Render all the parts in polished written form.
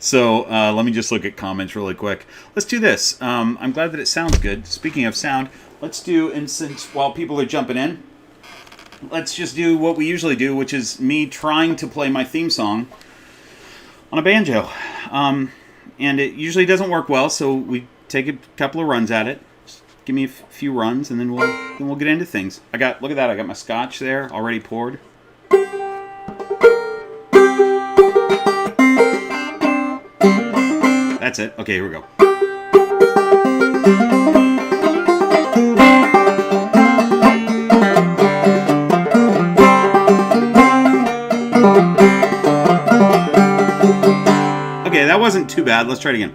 So let me just look at comments really quick. Let's do this. I'm glad that it sounds good. Speaking of sound, let's do, and since while people are jumping in, let's just do what we usually do, which is me trying to play my theme song on a banjo. And it usually doesn't work well, so we take a couple of runs at it. Just give me a few runs, and then we'll get into things. Look at that. I got my scotch there already poured. That's it. Okay, here we go. Okay, that wasn't too bad. Let's try it again.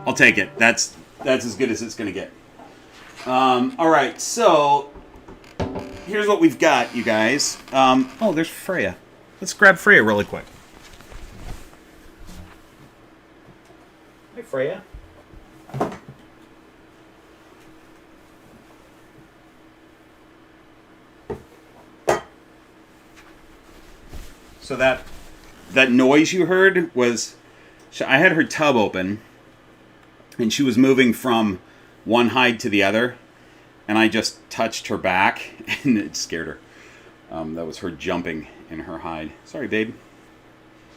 I'll take it. That's as good as it's going to get. All right, so here's what we've got, you guys. Oh, there's Freya. Let's grab Freya really quick. Hi, Freya. So that noise you heard was, I had her tub open, and she was moving from one hide to the other, and I just touched her back, and it scared her. That was her jumping in her hide. Sorry, babe.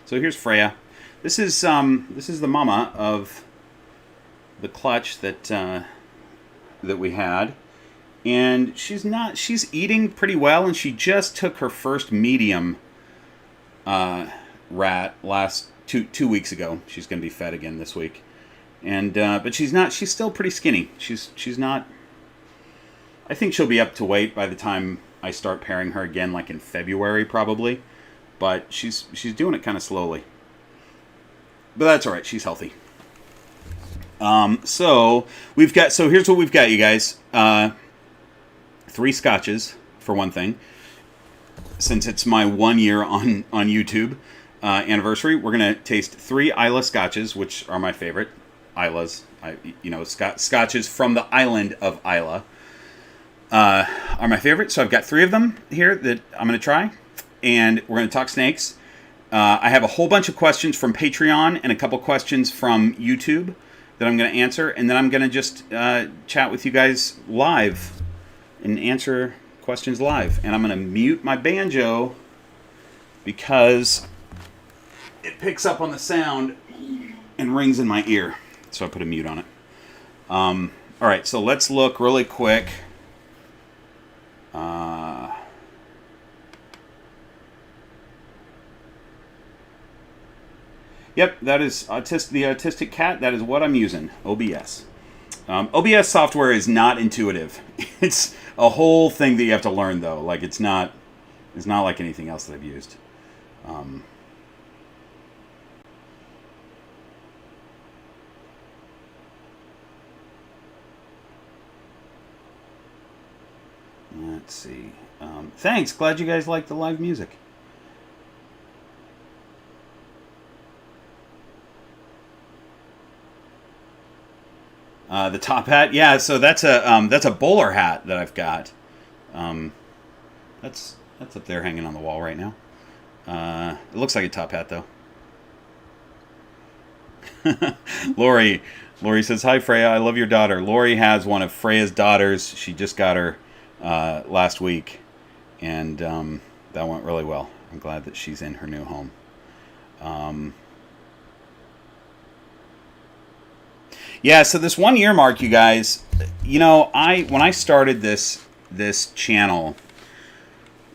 So here's Freya. This is the mama of the clutch that we had, and she's eating pretty well, and she just took her first medium rat last two weeks ago. She's going to be fed again this week. And but she's still pretty skinny. She's not, I think she'll be up to weight by the time I start pairing her again, like in February probably. But she's doing it kind of slowly. But that's all right. She's healthy. So here's what we've got, you guys. 3 scotches for one thing. Since it's my 1 year on YouTube anniversary, we're gonna taste 3 Islay scotches, which are my favorite. Islas, scotches from the island of Islay are my favorite. So I've got 3 of them here that I'm going to try, and we're going to talk snakes. I have a whole bunch of questions from Patreon and a couple questions from YouTube that I'm going to answer, and then I'm going to just chat with you guys live and answer questions live. And I'm going to mute my banjo because it picks up on the sound and rings in my ear. So I put a mute on it. All right, so let's look really quick. Yep, that is the autistic cat. That is what I'm using, OBS. OBS software is not intuitive. It's a whole thing that you have to learn, though. Like it's not like anything else that I've used. Let's see. Thanks. Glad you guys like the live music. The top hat, yeah. So that's a bowler hat that I've got. That's up there hanging on the wall right now. It looks like a top hat though. Lori says, "Hi Freya, I love your daughter." Lori has one of Freya's daughters. She just got her last week, and that went really well. I'm glad that she's in her new home. Yeah, so this 1 year mark, you guys, when I started this channel,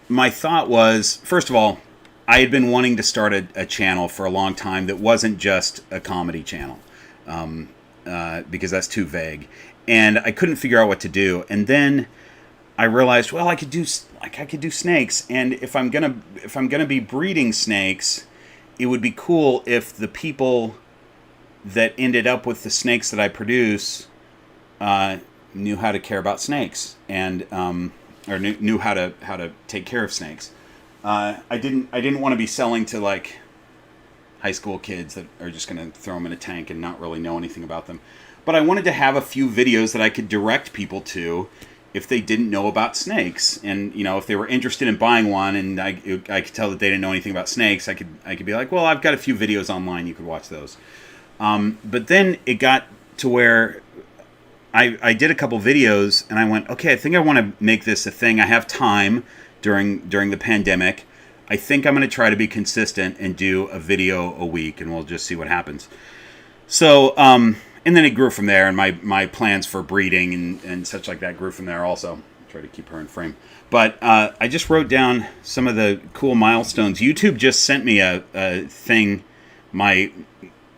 my thought was, first of all, I had been wanting to start a channel for a long time that wasn't just a comedy channel, because that's too vague, and I couldn't figure out what to do. And then I realized, well, I could do snakes, and if I'm gonna be breeding snakes, it would be cool if the people that ended up with the snakes that I produce knew how to care about snakes, and or knew how to take care of snakes. I didn't want to be selling to like high school kids that are just going to throw them in a tank and not really know anything about them. But I wanted to have a few videos that I could direct people to if they didn't know about snakes. And, you know, if they were interested in buying one and I could tell that they didn't know anything about snakes, I could be like, well, I've got a few videos online. You could watch those. But then it got to where I did a couple videos and I went, okay, I think I want to make this a thing. I have time during the pandemic. I think I'm going to try to be consistent and do a video a week, and we'll just see what happens. So, and then it grew from there, and my plans for breeding and such like that grew from there also. Try to keep her in frame. But I just wrote down some of the cool milestones. YouTube just sent me a thing.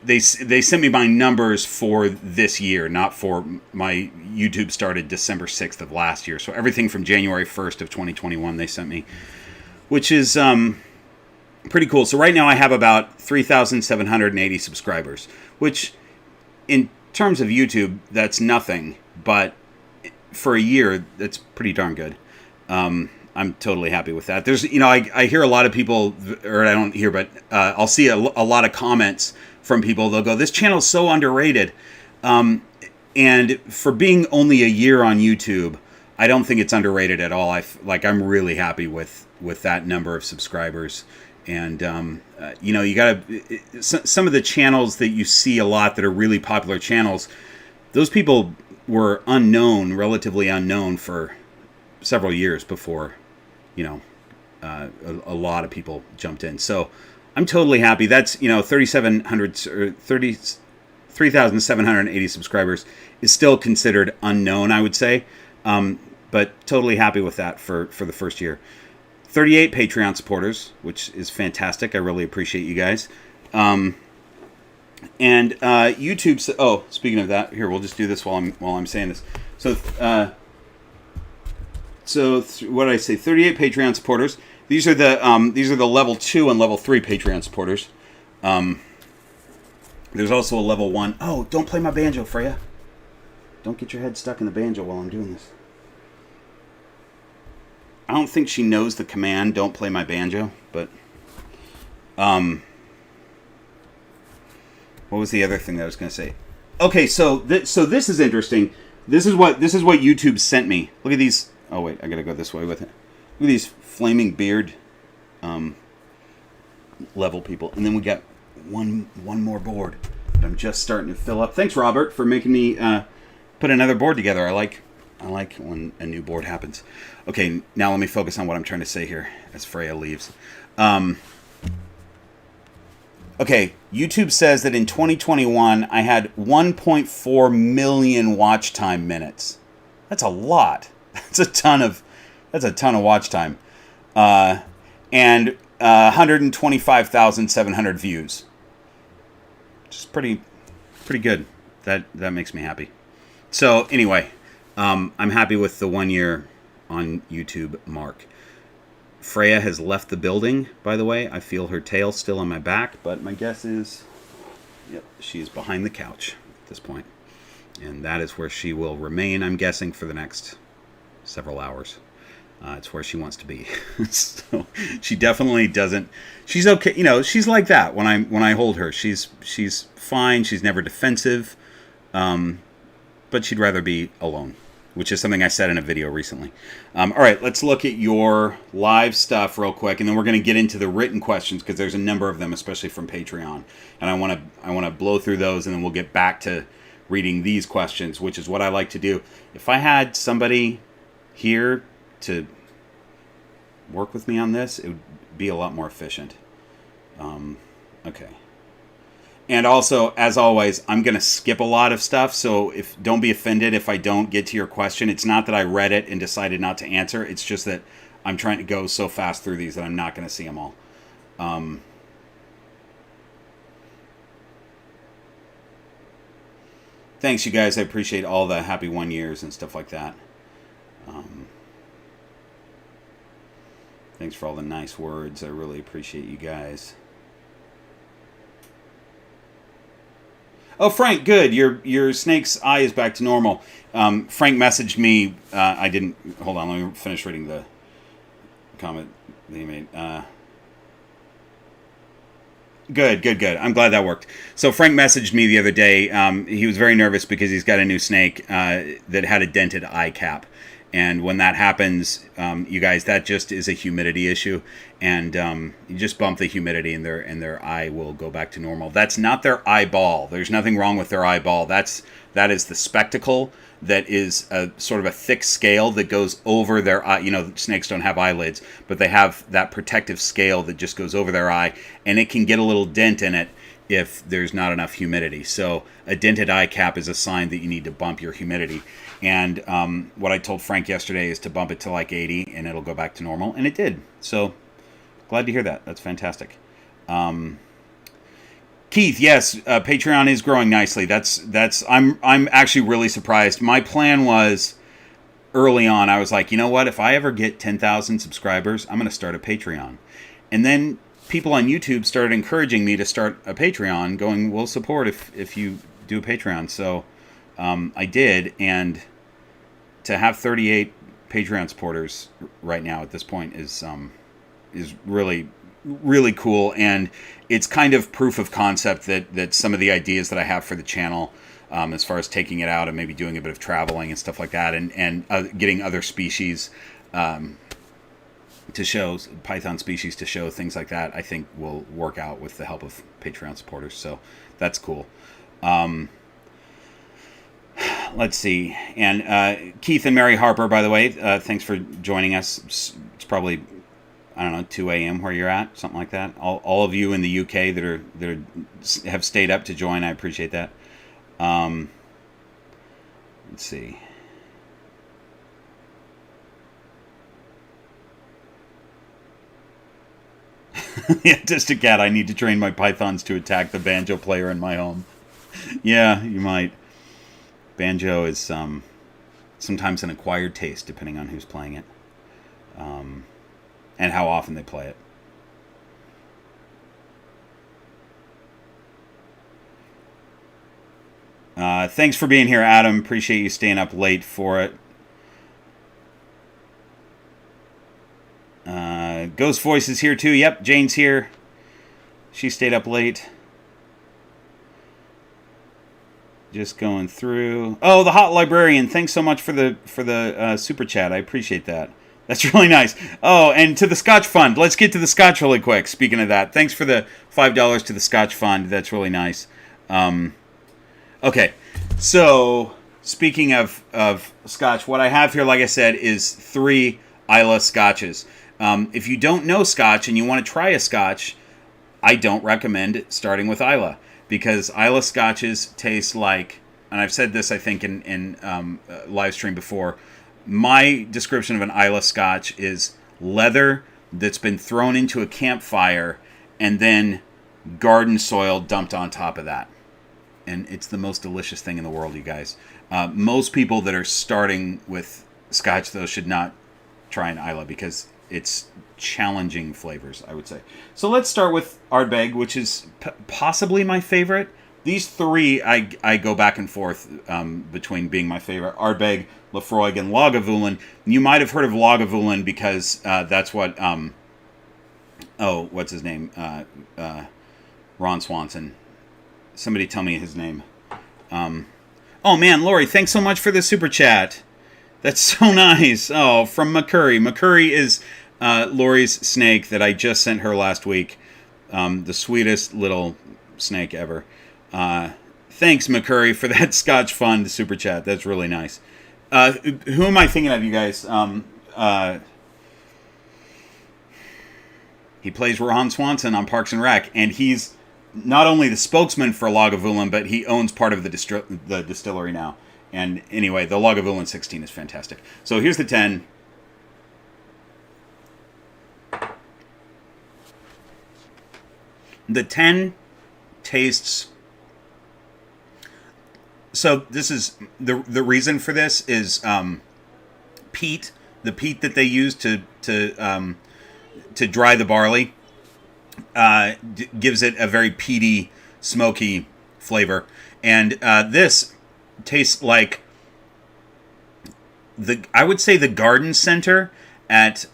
They sent me my numbers for this year, not for my YouTube started December 6th of last year. So everything from January 1st of 2021 they sent me, which is pretty cool. So right now I have about 3,780 subscribers, which in terms of YouTube, that's nothing. But for a year, that's pretty darn good. I'm totally happy with that. There's, you know, I hear a lot of people, or I don't hear, but I'll see a lot of comments from people. They'll go, this channel is so underrated. And for being only a year on YouTube, I don't think it's underrated at all. I'm really happy with that number of subscribers. And, you know, you got to, some of the channels that you see a lot that are really popular channels, those people were relatively unknown for several years before, you know, a lot of people jumped in. So I'm totally happy. That's, you know, 3,780 subscribers is still considered unknown, I would say. But totally happy with that for the first year. 38 Patreon supporters, which is fantastic. I really appreciate you guys. And YouTube. Oh, speaking of that, here we'll just do this while I'm saying this. So, what did I say? 38 Patreon supporters. These are the level 2 and level 3 Patreon supporters. There's also a level 1. Oh, don't play my banjo, Freya. Don't get your head stuck in the banjo while I'm doing this. I don't think she knows the command, don't play my banjo, but what was the other thing that I was going to say? Okay, so this is interesting. This is what YouTube sent me. Look at these. Oh wait, I got to go this way with it. Look at these flaming beard level people. And then we got one more board that I'm just starting to fill up. Thanks, Robert, for making me put another board together. I like when a new board happens. Okay, now let me focus on what I'm trying to say here as Freya leaves. Okay, YouTube says that in 2021, I had 1.4 million watch time minutes. That's a lot. That's a ton of watch time. And 125,700 views. Which is pretty good. That makes me happy. So anyway, I'm happy with the 1 year on YouTube mark. Freya has left the building, by the way. I feel her tail still on my back, but my guess is, yep, she is behind the couch at this point. And that is where she will remain, I'm guessing, for the next several hours. It's where she wants to be. So she definitely doesn't. She's okay, you know. She's like that when I hold her. She's fine. She's never defensive, but she'd rather be alone, which is something I said in a video recently. All right, let's look at your live stuff real quick, and then we're going to get into the written questions because there's a number of them, especially from Patreon, and I want to blow through those, and then we'll get back to reading these questions, which is what I like to do. If I had somebody here to work with me on this, it would be a lot more efficient. Okay. And also, as always, I'm going to skip a lot of stuff, so don't be offended if I don't get to your question. It's not that I read it and decided not to answer. It's just that I'm trying to go so fast through these that I'm not going to see them all. Thanks, you guys. I appreciate all the happy 1 years and stuff like that. Thanks for all the nice words. I really appreciate you guys. Oh, Frank, good. Your snake's eye is back to normal. Frank messaged me. I didn't. Hold on. Let me finish reading the comment that he made. Good, good, good. I'm glad that worked. So Frank messaged me the other day. He was very nervous because he's got a new snake that had a dented eye cap. And when that happens, you guys, that just is a humidity issue. And you just bump the humidity and their eye will go back to normal. That's not their eyeball. There's nothing wrong with their eyeball. That is the spectacle that is a sort of a thick scale that goes over their eye. You know, snakes don't have eyelids, but they have that protective scale that just goes over their eye, and it can get a little dent in it if there's not enough humidity. So a dented eye cap is a sign that you need to bump your humidity. And what I told Frank yesterday is to bump it to like 80, and it'll go back to normal, and it did. So glad to hear that. That's fantastic. Keith, yes, Patreon is growing nicely. I'm actually really surprised. My plan was early on. I was like, you know what? If I ever get 10,000 subscribers, I'm going to start a Patreon. And then people on YouTube started encouraging me to start a Patreon, going, "We'll support if you do a Patreon." So I did, and to have 38 Patreon supporters right now at this point is really, really cool, and it's kind of proof of concept that some of the ideas that I have for the channel, as far as taking it out and maybe doing a bit of traveling and stuff like that, and getting other species to show, Python species to show, things like that, I think will work out with the help of Patreon supporters. So that's cool. Let's see. And Keith and Mary Harper, by the way, thanks for joining us. It's probably, I don't know, 2 a.m. where you're at, something like that. All of you in the UK that have stayed up to join, I appreciate that. Let's see. Yeah, just a cat. I need to train my pythons to attack the banjo player in my home. Yeah, you might. Banjo is sometimes an acquired taste, depending on who's playing it, and how often they play it. Thanks for being here, Adam. Appreciate you staying up late for it. Ghost Voice is here too. Yep, Jane's here. She stayed up late. Just going through. Oh, the Hot Librarian. Thanks so much for the super chat. I appreciate that. That's really nice. Oh, and to the Scotch Fund. Let's get to the Scotch really quick. Speaking of that, thanks for the $5 to the Scotch Fund. That's really nice. Okay, so speaking of Scotch, what I have here, like I said, is 3 Islay Scotches. If you don't know Scotch and you want to try a Scotch, I don't recommend starting with Islay, because Islay Scotches taste like, and I've said this, I think, in Livestream before, my description of an Islay Scotch is leather that's been thrown into a campfire and then garden soil dumped on top of that. And it's the most delicious thing in the world, you guys. Most people that are starting with Scotch, though, should not try an Islay, because it's challenging flavors, I would say. So let's start with Ardbeg, which is possibly my favorite. These 3, I go back and forth between being my favorite. Ardbeg, Lafroig, and Lagavulin. You might have heard of Lagavulin because that's what, what's his name? Ron Swanson. Somebody tell me his name. Oh man, Lori, thanks so much for the super chat. That's so nice. Oh, from McCurry. McCurry is Lori's snake that I just sent her last week. The sweetest little snake ever. Thanks, McCurry, for that Scotch Fund super chat. That's really nice. Who am I thinking of, you guys? He plays Ron Swanson on Parks and Rec, and he's not only the spokesman for Lagavulin, but he owns part of the distillery now. And anyway, the Lagavulin 16 is fantastic. So here's the 10. The 10 tastes. So this is the reason for this is peat. The peat that they use to dry the barley gives it a very peaty, smoky flavor, and this tastes like I would say the garden center at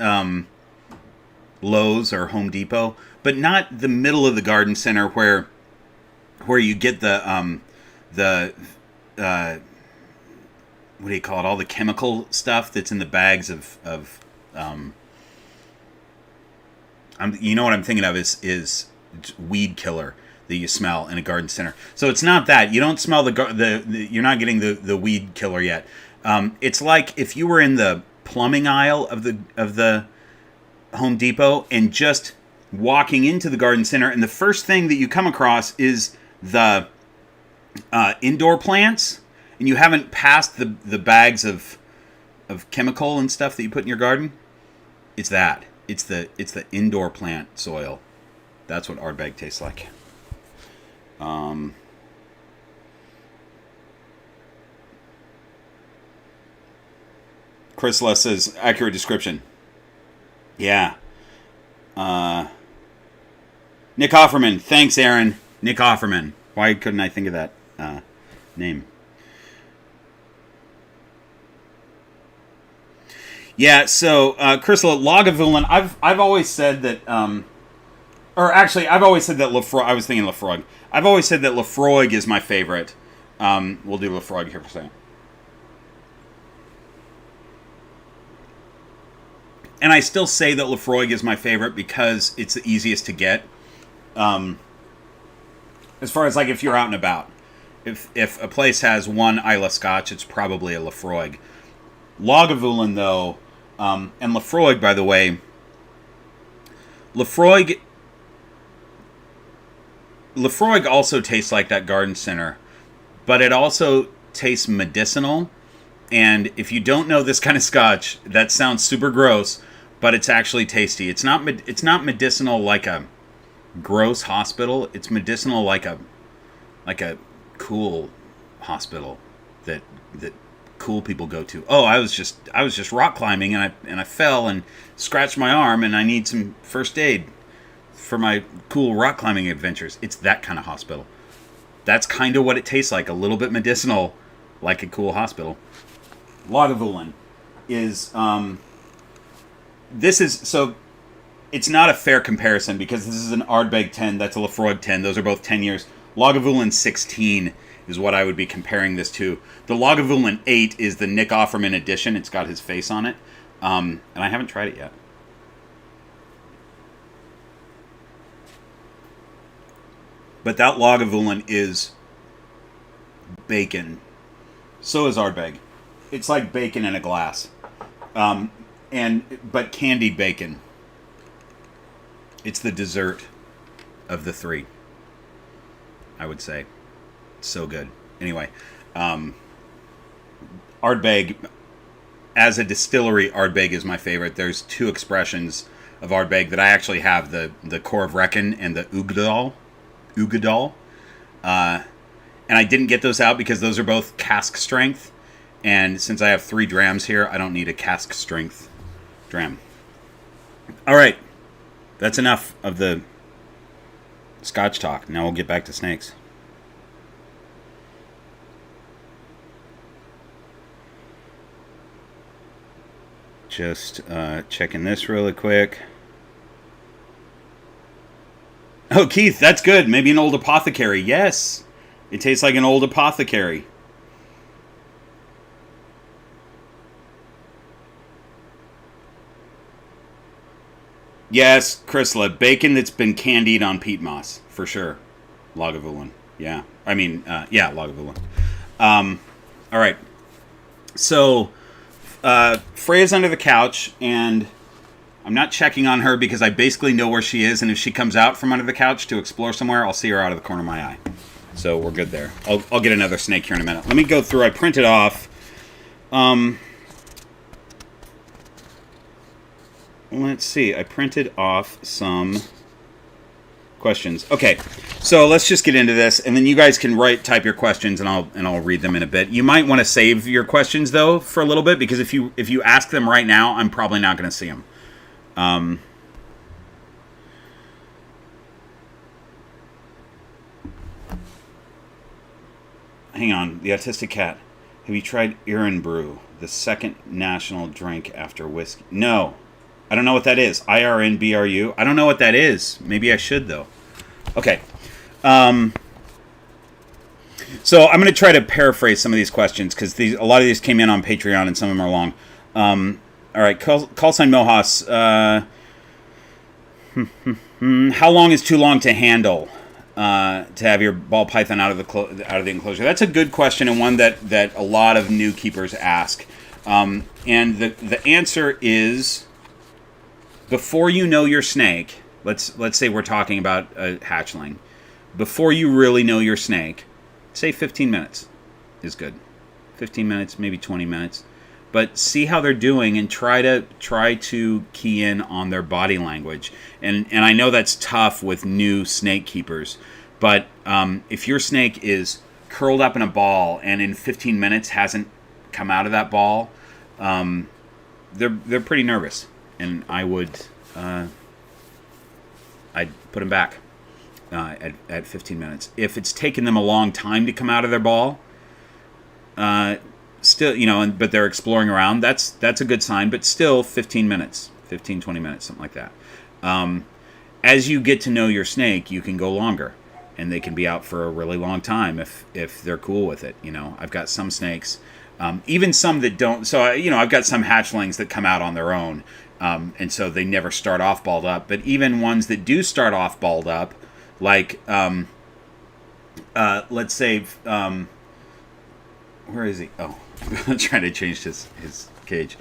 Lowe's or Home Depot, but not the middle of the garden center where you get the what do you call it? All the chemical stuff that's in the bags of you know what I'm thinking of is weed killer that you smell in a garden center. So it's not that. You don't smell you're not getting the weed killer yet. It's like if you were in the plumbing aisle of the Home Depot and just walking into the garden center, and the first thing that you come across is the indoor plants, and you haven't passed the bags of chemical and stuff that you put in your garden. It's that. It's the indoor plant soil. That's what Ardbeg tastes like. Chrysla says, accurate description. Yeah. Nick Offerman. Thanks, Aaron. Nick Offerman. Why couldn't I think of that name? Yeah, so, Chrysla, Lagavulin, I've always said that, or actually, I've always said that Lafroig, I was thinking Lafroig. I've always said that Lafroig is my favorite. We'll do Lafroig here for a second. And I still say that Lafroig is my favorite because it's the easiest to get. As far as, like, if you're out and about. If a place has one Islay Scotch, it's probably a Lafroig. Lagavulin, though, and Lafroig, by the way, Lafroig also tastes like that garden center, but it also tastes medicinal. And if you don't know this kind of Scotch, that sounds super gross, but it's actually tasty. It's not medicinal like a gross hospital. It's medicinal like a cool hospital that cool people go to. Oh, I was just rock climbing and I fell and scratched my arm and I need some first aid for my cool rock climbing adventures. It's that kind of hospital. That's kind of what it tastes like, a little bit medicinal, like a cool hospital. Lagavulin is so it's not a fair comparison because this is an Ardbeg 10, that's a Lafroig 10. Those are both 10 years. Lagavulin 16 is what I would be comparing this to. The Lagavulin 8 is the Nick Offerman edition. It's got his face on it. And I haven't tried it yet. But that Lagavulin is bacon. So is Ardbeg. It's like bacon in a glass. But candied bacon. It's the dessert of the three, I would say. So good. Anyway, Ardbeg, as a distillery, Ardbeg is my favorite. There's two expressions of Ardbeg that I actually have, the Core of Reckon and the Ugadal. And I didn't get those out because those are both cask strength. And since I have 3 drams here, I don't need a cask strength dram. All right. That's enough of the Scotch talk. Now we'll get back to snakes. Just checking this really quick. Oh, Keith, that's good. Maybe an old apothecary. Yes. It tastes like an old apothecary. Yes, Chrysla. Bacon that's been candied on peat moss. For sure. Lagavulin. Yeah. Lagavulin. All right. So, Freya's under the couch, and I'm not checking on her because I basically know where she is, and if she comes out from under the couch to explore somewhere, I'll see her out of the corner of my eye. So we're good there. I'll get another snake here in a minute. Let me go through. I printed off. Let's see. I printed off some questions. Okay, so let's just get into this, and then you guys can type your questions, and I'll read them in a bit. You might want to save your questions though for a little bit because if you ask them right now, I'm probably not going to see them. Hang on, the autistic cat. Have you tried Irn Brew, the second national drink after whiskey? No. I don't know what that is. IRNBRU. I don't know what that is. Maybe I should, though. Okay. So I'm going to try to paraphrase some of these questions because a lot of these came in on Patreon and some of them are long. All right. Call sign Mohas. How long is too long to handle to have your ball python out of the enclosure? That's a good question, and one that a lot of new keepers ask. And the answer is, before you know your snake, let's say we're talking about a hatchling, before you really know your snake, say 15 minutes is good. 15 minutes, maybe 20 minutes. But see how they're doing and try to key in on their body language. And I know that's tough with new snake keepers, but if your snake is curled up in a ball and in 15 minutes hasn't come out of that ball, they're pretty nervous, and I'd put them back at 15 minutes. If it's taken them a long time to come out of their ball, still, but they're exploring around, that's a good sign, but still 15 minutes, 15, 20 minutes, something like that. As you get to know your snake, you can go longer, and they can be out for a really long time if they're cool with it. I've got some snakes, even some that don't. So, I've got some hatchlings that come out on their own, and so they never start off balled up. But even ones that do start off balled up, like, let's say, where is he? Oh, I'm trying to change his cage.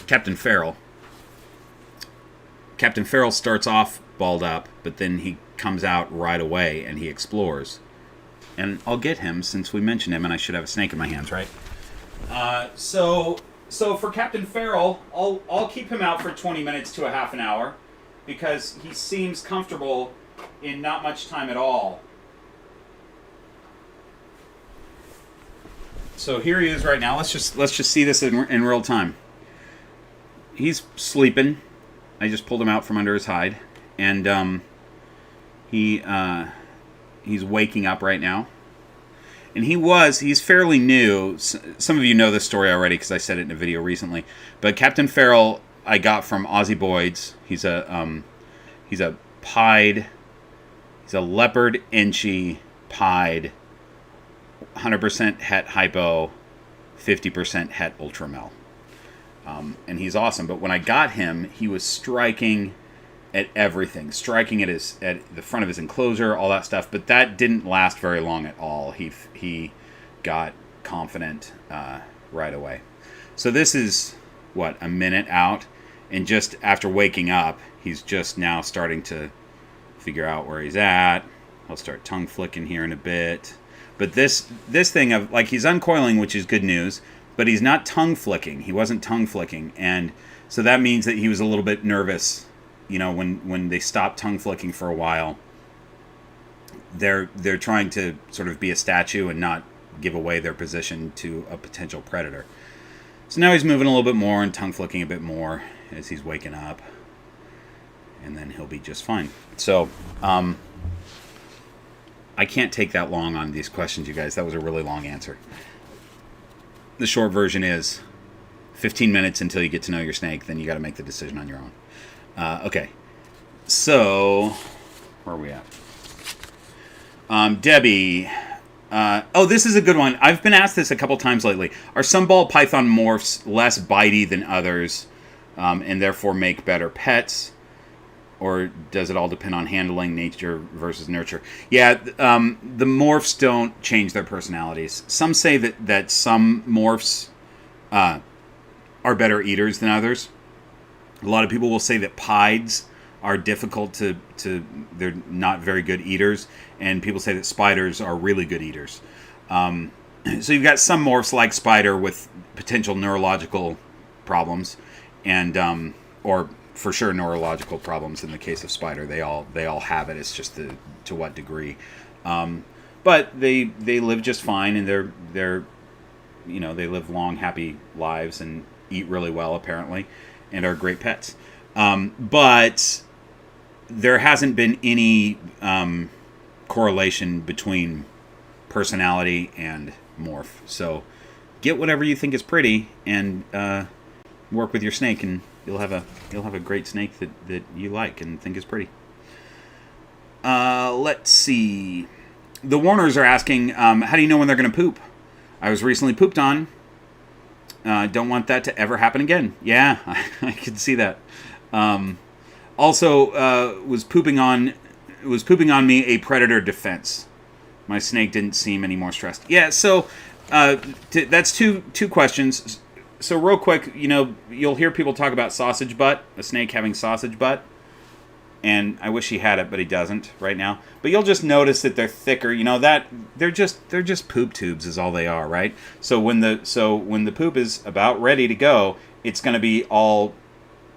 Captain Farrell. Captain Farrell starts off balled up, but then he comes out right away and he explores. And I'll get him since we mentioned him, and I should have a snake in my hands, right? So for Captain Farrell, I'll keep him out for 20 minutes to a half an hour because he seems comfortable in not much time at all. So here he is right now. Let's just see this in real time. He's sleeping. I just pulled him out from under his hide, and he's waking up right now. And he's fairly new. Some of you know this story already because I said it in a video recently. But Captain Farrell, I got from Aussie Boyd's. He's a pied. He's a leopard inchy pied. 100% het hypo, 50% het ultramel. And he's awesome. But when I got him, he was striking at everything, striking at the front of his enclosure, all that stuff. But that didn't last very long at all. He got confident right away. So this is a minute out, and just after waking up, he's just now starting to figure out where he's at. I'll start tongue flicking here in a bit. But this thing of, he's uncoiling, which is good news, but he's not tongue flicking. He wasn't tongue flicking. And so that means that he was a little bit nervous, when they stop tongue flicking for a while. They're trying to sort of be a statue and not give away their position to a potential predator. So now he's moving a little bit more and tongue flicking a bit more as he's waking up. And then he'll be just fine. So, I can't take that long on these questions, you guys. That was a really long answer. The short version is 15 minutes until you get to know your snake. Then you got to make the decision on your own. Okay. So, where are we at? Debbie. This is a good one. I've been asked this a couple times lately. Are some ball python morphs less bitey than others and therefore make better pets? Or does it all depend on handling, nature versus nurture? Yeah, the morphs don't change their personalities. Some say that some morphs are better eaters than others. A lot of people will say that pieds are difficult they're not very good eaters, and people say that spiders are really good eaters. So you've got some morphs like spider with potential neurological problems, and or for sure neurological problems in the case of spider. They all have it. It's just to what degree. But they live just fine, and they're they live long, happy lives and eat really well apparently, and are great pets. But there hasn't been any correlation between personality and morph. So get whatever you think is pretty, and work with your snake, and you'll have a great snake that you like and think is pretty. Let's see. The Warners are asking, how do you know when they're going to poop? I was recently pooped on. Don't want that to ever happen again. Yeah, I can see that. Also, was pooping on me a predator defense. My snake didn't seem any more stressed. Yeah, so that's two questions. So real quick, you'll hear people talk about sausage butt, a snake having sausage butt. And I wish he had it, but he doesn't right now. But you'll just notice that they're thicker. That they're just poop tubes is all they are, right? So when the poop is about ready to go, it's going to be all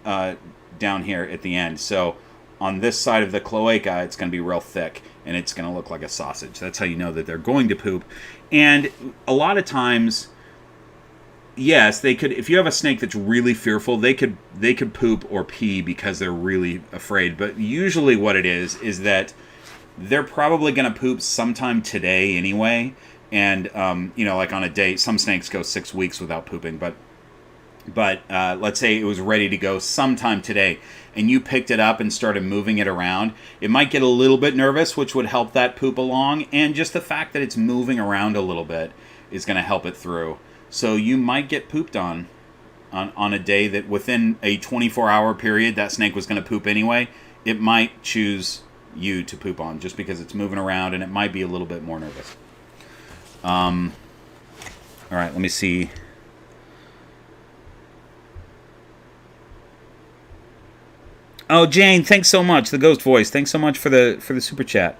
down here at the end. So on this side of the cloaca, it's going to be real thick, and it's going to look like a sausage. That's how you know that they're going to poop. And a lot of times, yes, they could. If you have a snake that's really fearful, they could poop or pee because they're really afraid. But usually, what it is that they're probably going to poop sometime today anyway. And like on a day, some snakes go 6 weeks without pooping. But let's say it was ready to go sometime today, and you picked it up and started moving it around. It might get a little bit nervous, which would help that poop along. And just the fact that it's moving around a little bit is going to help it through. So you might get pooped on a day that within a 24-hour period that snake was going to poop anyway. It might choose you to poop on just because it's moving around, and it might be a little bit more nervous. All right, let me see. Oh, Jane, thanks so much. The ghost voice. Thanks so much for the super chat.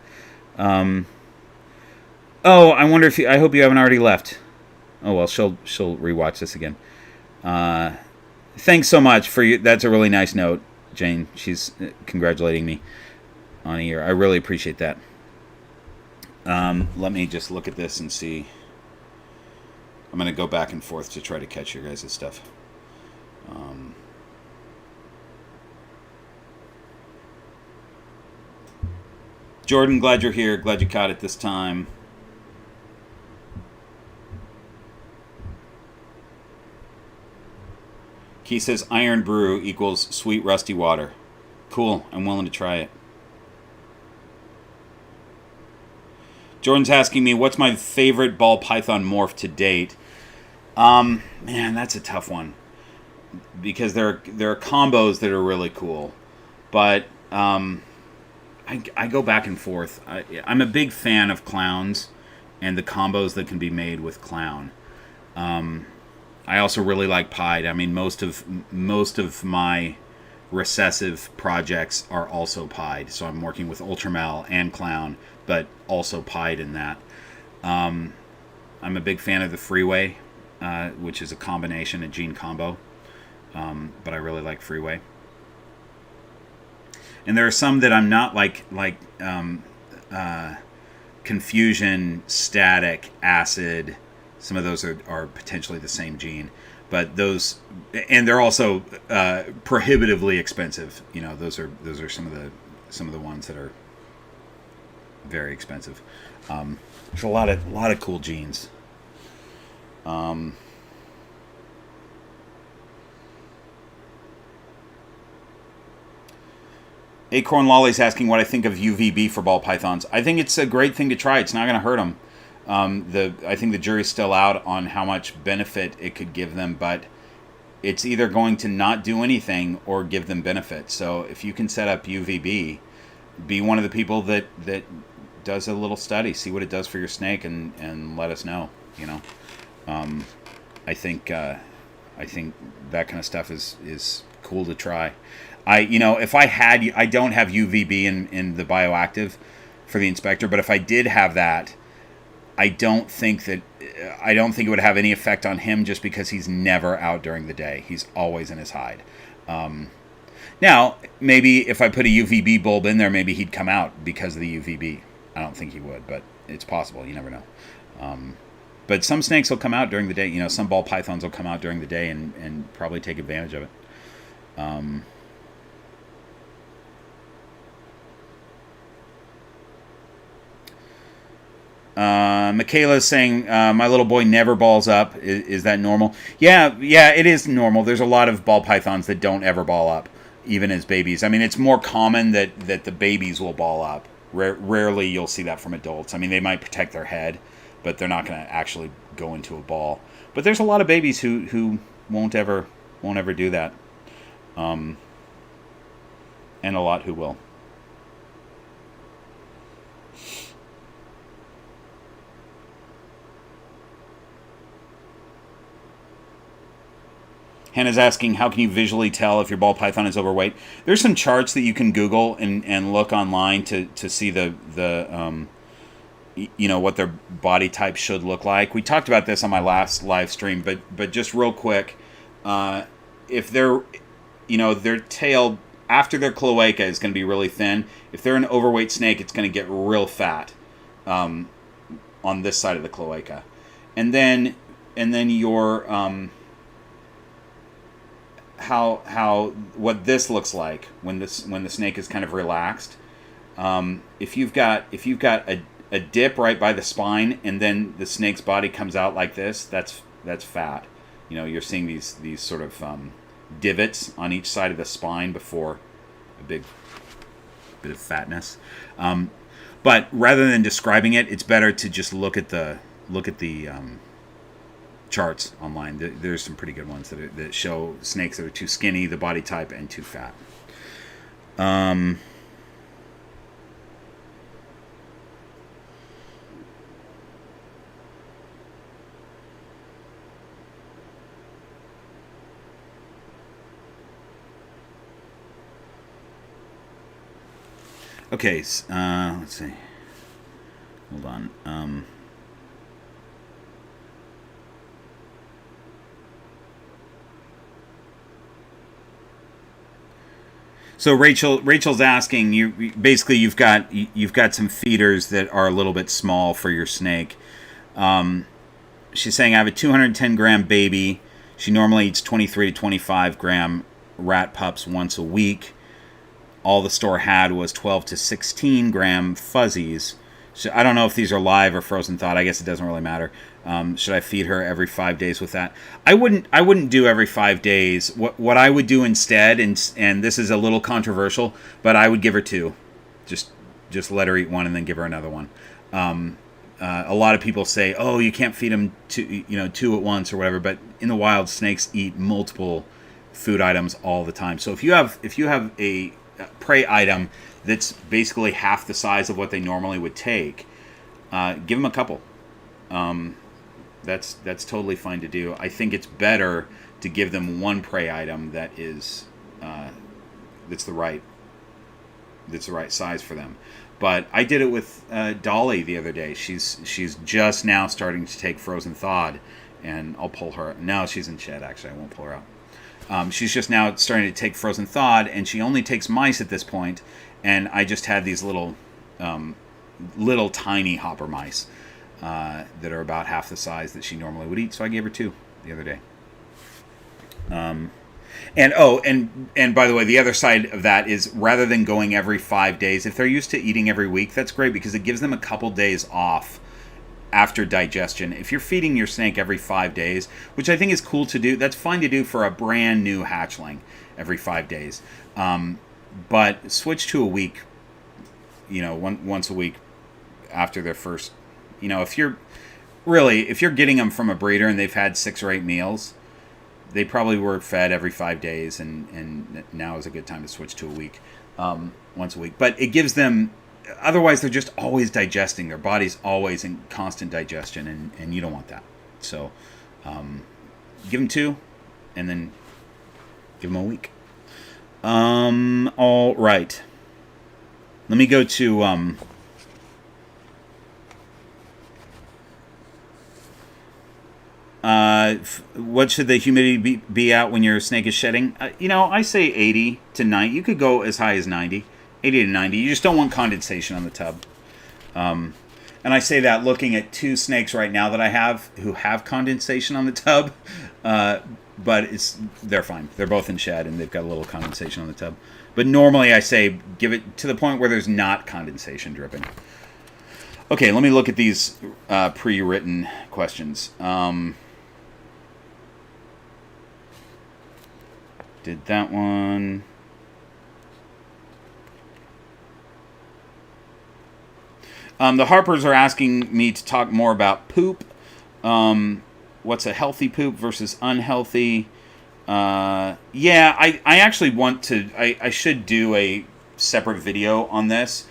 I wonder if I hope you haven't already left. Oh well, she'll rewatch this again. Thanks so much for you. That's a really nice note, Jane. She's congratulating me on a year. I really appreciate that. Let me just look at this and see. I'm going to go back and forth to try to catch your guys' stuff. Jordan, glad you're here. Glad you caught it this time. Key says iron brew equals sweet rusty water. Cool. I'm willing to try it. Jordan's asking me, what's my favorite ball python morph to date? Man, that's a tough one. Because there are combos that are really cool. But I go back and forth. I'm a big fan of clowns and the combos that can be made with clown. I also really like pied. I mean, most of my recessive projects are also pied. So I'm working with Ultramel and clown, but also pied in that. I'm a big fan of the freeway, which is a combination, a gene combo. But I really like freeway. And there are some that I'm not like confusion, static, acid. Some of those are potentially the same gene, but those, and they're also prohibitively expensive. Those are some of the ones that are very expensive. There's a lot of cool genes. Acorn Lolly's asking what I think of UVB for ball pythons. I think it's a great thing to try. It's not going to hurt them. I think the jury's still out on how much benefit it could give them, but it's either going to not do anything or give them benefit. So if you can set up UVB, be one of the people that does a little study, see what it does for your snake, and let us know. I think that kind of stuff is cool to try. If I don't have UVB in the bioactive for the inspector, but if I did have that, I don't think it would have any effect on him just because he's never out during the day. He's always in his hide. Now, maybe if I put a UVB bulb in there, maybe he'd come out because of the UVB. I don't think he would, but it's possible. You never know. But some snakes will come out during the day. Some ball pythons will come out during the day and probably take advantage of it. Michaela's saying, my little boy never balls up. Is that normal? Yeah, it is normal. There's a lot of ball pythons that don't ever ball up, even as babies. I mean, it's more common that the babies will ball up. Rarely you'll see that from adults. I mean, they might protect their head, but they're not going to actually go into a ball. But there's a lot of babies who won't ever do that, and a lot who will. Hannah's asking, how can you visually tell if your ball python is overweight? There's some charts that you can Google and look online to see the what their body type should look like. We talked about this on my last live stream, but just real quick, if they're, their tail after their cloaca is going to be really thin. If they're an overweight snake, it's going to get real fat on this side of the cloaca, and then your how what this looks like when the snake is kind of relaxed. If you've got a dip right by the spine and then the snake's body comes out like this, that's fat. You're seeing these sort of divots on each side of the spine before a big bit of fatness. But rather than describing it, it's better to just look at the charts online. There's some pretty good ones that show snakes that are too skinny, the body type, and too fat. Okay, let's see. Hold on. So Rachel's asking you. Basically, you've got some feeders that are a little bit small for your snake. She's saying, I have a 210 gram baby. She normally eats 23 to 25 gram rat pups once a week. All the store had was 12 to 16 gram fuzzies. So I don't know if these are live or frozen thawed. I guess it doesn't really matter. Should I feed her every 5 days with that? I wouldn't do every 5 days. What I would do instead, and this is a little controversial, but I would give her two. Just let her eat one and then give her another one. A lot of people say, oh, you can't feed them two at once or whatever. But in the wild, snakes eat multiple food items all the time. So if you have a prey item that's basically half the size of what they normally would take, give them a couple. That's totally fine to do. I think it's better to give them one prey item that is that's the right size for them. But I did it with Dolly the other day. She's just now starting to take frozen thawed, and I'll pull her. No, she's in shed. Actually, I won't pull her out. She's just now starting to take frozen thawed, and she only takes mice at this point. And I just had these little tiny hopper mice that are about half the size that she normally would eat. So I gave her two the other day. And by the way, the other side of that is, rather than going every 5 days, if they're used to eating every week, that's great because it gives them a couple days off after digestion. If you're feeding your snake every 5 days, which I think is cool to do, that's fine to do for a brand new hatchling every 5 days. But switch to a week, once a week after their first, if you're getting them from a breeder and they've had 6 or 8 meals, they probably were fed every 5 days, and now is a good time to switch to a week, once a week. But it gives them, otherwise they're just always digesting. Their body's always in constant digestion, and you don't want that. So give them 2, and then give them a week. All right. Let me go to what should the humidity be at when your snake is shedding? I say 80 to 90. You could go as high as 90. 80 to 90. You just don't want condensation on the tub. And I say that looking at 2 snakes right now that I have who have condensation on the tub. But they're fine. They're both in shed and they've got a little condensation on the tub. But normally I say give it to the point where there's not condensation dripping. Okay, let me look at these pre-written questions. Did that one. The Harpers are asking me to talk more about poop. What's a healthy poop versus unhealthy? Yeah, I actually want to... I should do a separate video on this.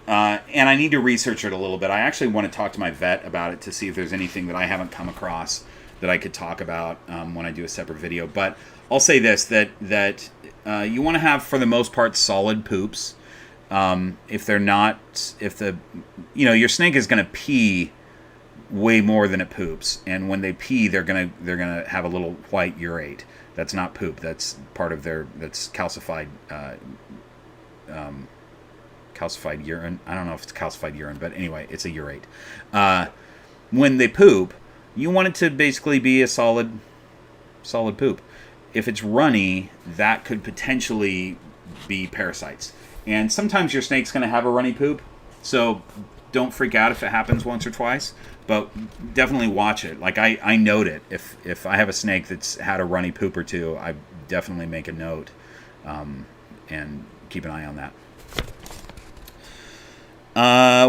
And I need to research it a little bit. I actually want to talk to my vet about it to see if there's anything that I haven't come across that I could talk about when I do a separate video. But I'll say this, that you want to have, for the most part, solid poops. If they're not... If the... You know, your snake is going to pee way more than it poops. And when they pee, they're gonna have a little white urate. That's not poop. That's part of their... That's calcified... calcified urine. I don't know if it's calcified urine, but anyway, it's a urate. When they poop, you want it to basically be a solid poop. If it's runny, that could potentially be parasites. And sometimes your snake's going to have a runny poop, so don't freak out if it happens once or twice, but definitely watch it. Like, I note it. If I have a snake that's had a runny poop or two, I definitely make a note and keep an eye on that.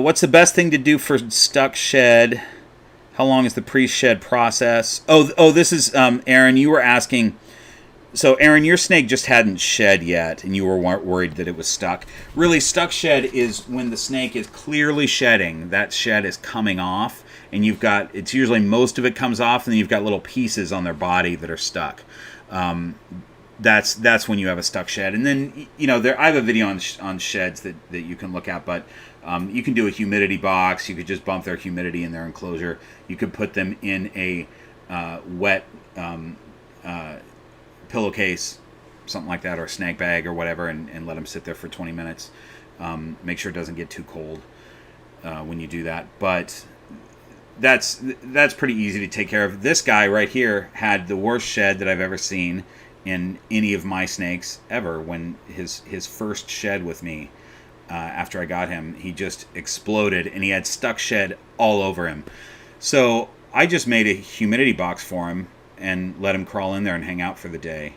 What's the best thing to do for stuck shed? How long is the pre-shed process? Oh, this is Aaron. You were asking. So, Aaron, your snake just hadn't shed yet, and you were worried that it was stuck. Really, stuck shed is when the snake is clearly shedding. That shed is coming off, and you've got... It's usually most of it comes off, and then you've got little pieces on their body that are stuck. That's when you have a stuck shed. And then, you know, I have a video on sheds that you can look at, but you can do a humidity box. You could just bump their humidity in their enclosure. You could put them in a wet pillowcase, something like that, or a snake bag or whatever, and let them sit there for 20 minutes. Make sure it doesn't get too cold when you do that. But that's pretty easy to take care of. This guy right here had the worst shed that I've ever seen in any of my snakes ever. When his first shed with me, after I got him, he just exploded, and he had stuck shed all over him. So I just made a humidity box for him and let him crawl in there and hang out for the day,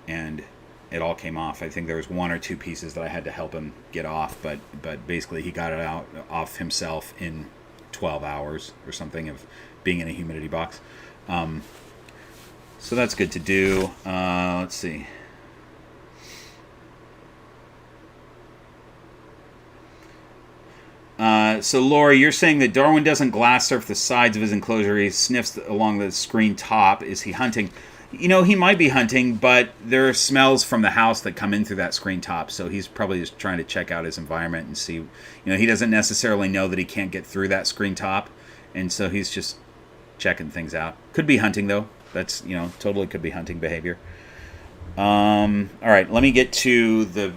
and it all came off. I think there was one or two pieces that I had to help him get off, but basically he got it off himself in 12 hours or something of being in a humidity box. So that's good to do. Let's see. So Lori, you're saying that Darwin doesn't glass surf the sides of his enclosure. He sniffs along the screen top. Is he hunting? You know, he might be hunting, but there are smells from the house that come in through that screen top. So he's probably just trying to check out his environment and see. You know, he doesn't necessarily know that he can't get through that screen top, and so he's just checking things out. Could be hunting though. That's, you know, totally could be hunting behavior. All right, let me get to the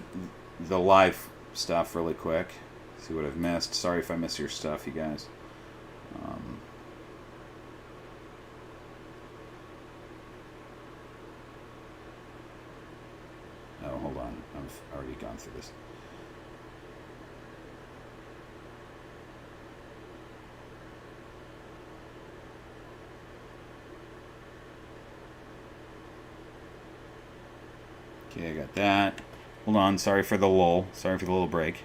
live stuff really quick. See what I've missed. Sorry if I missed your stuff, you guys. Oh, hold on. I've already gone through this. Okay, I got that. Hold on. Sorry for the lull. Sorry for the little break.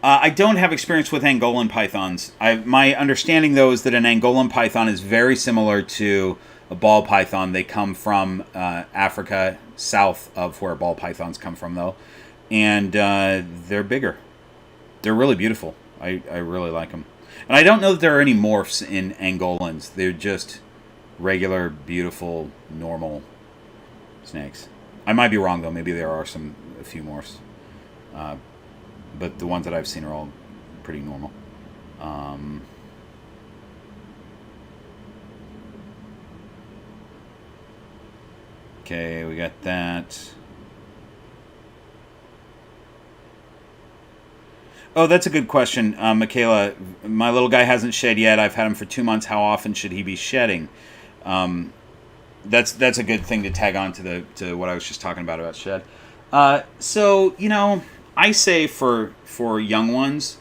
I don't have experience with Angolan pythons. My understanding, though, is that an Angolan python is very similar to a ball python. They come from Africa, south of where ball pythons come from, though. And they're bigger. They're really beautiful. I really like them. And I don't know that there are any morphs in Angolans. They're just regular, beautiful, normal snakes. I might be wrong, though. Maybe there are a few morphs. But the ones that I've seen are all pretty normal. Okay, we got that. Oh, that's a good question, Michaela. My little guy hasn't shed yet. I've had him for 2 months. How often should he be shedding? That's a good thing to tag on to what I was just talking about shed. So, you know, I say for young ones,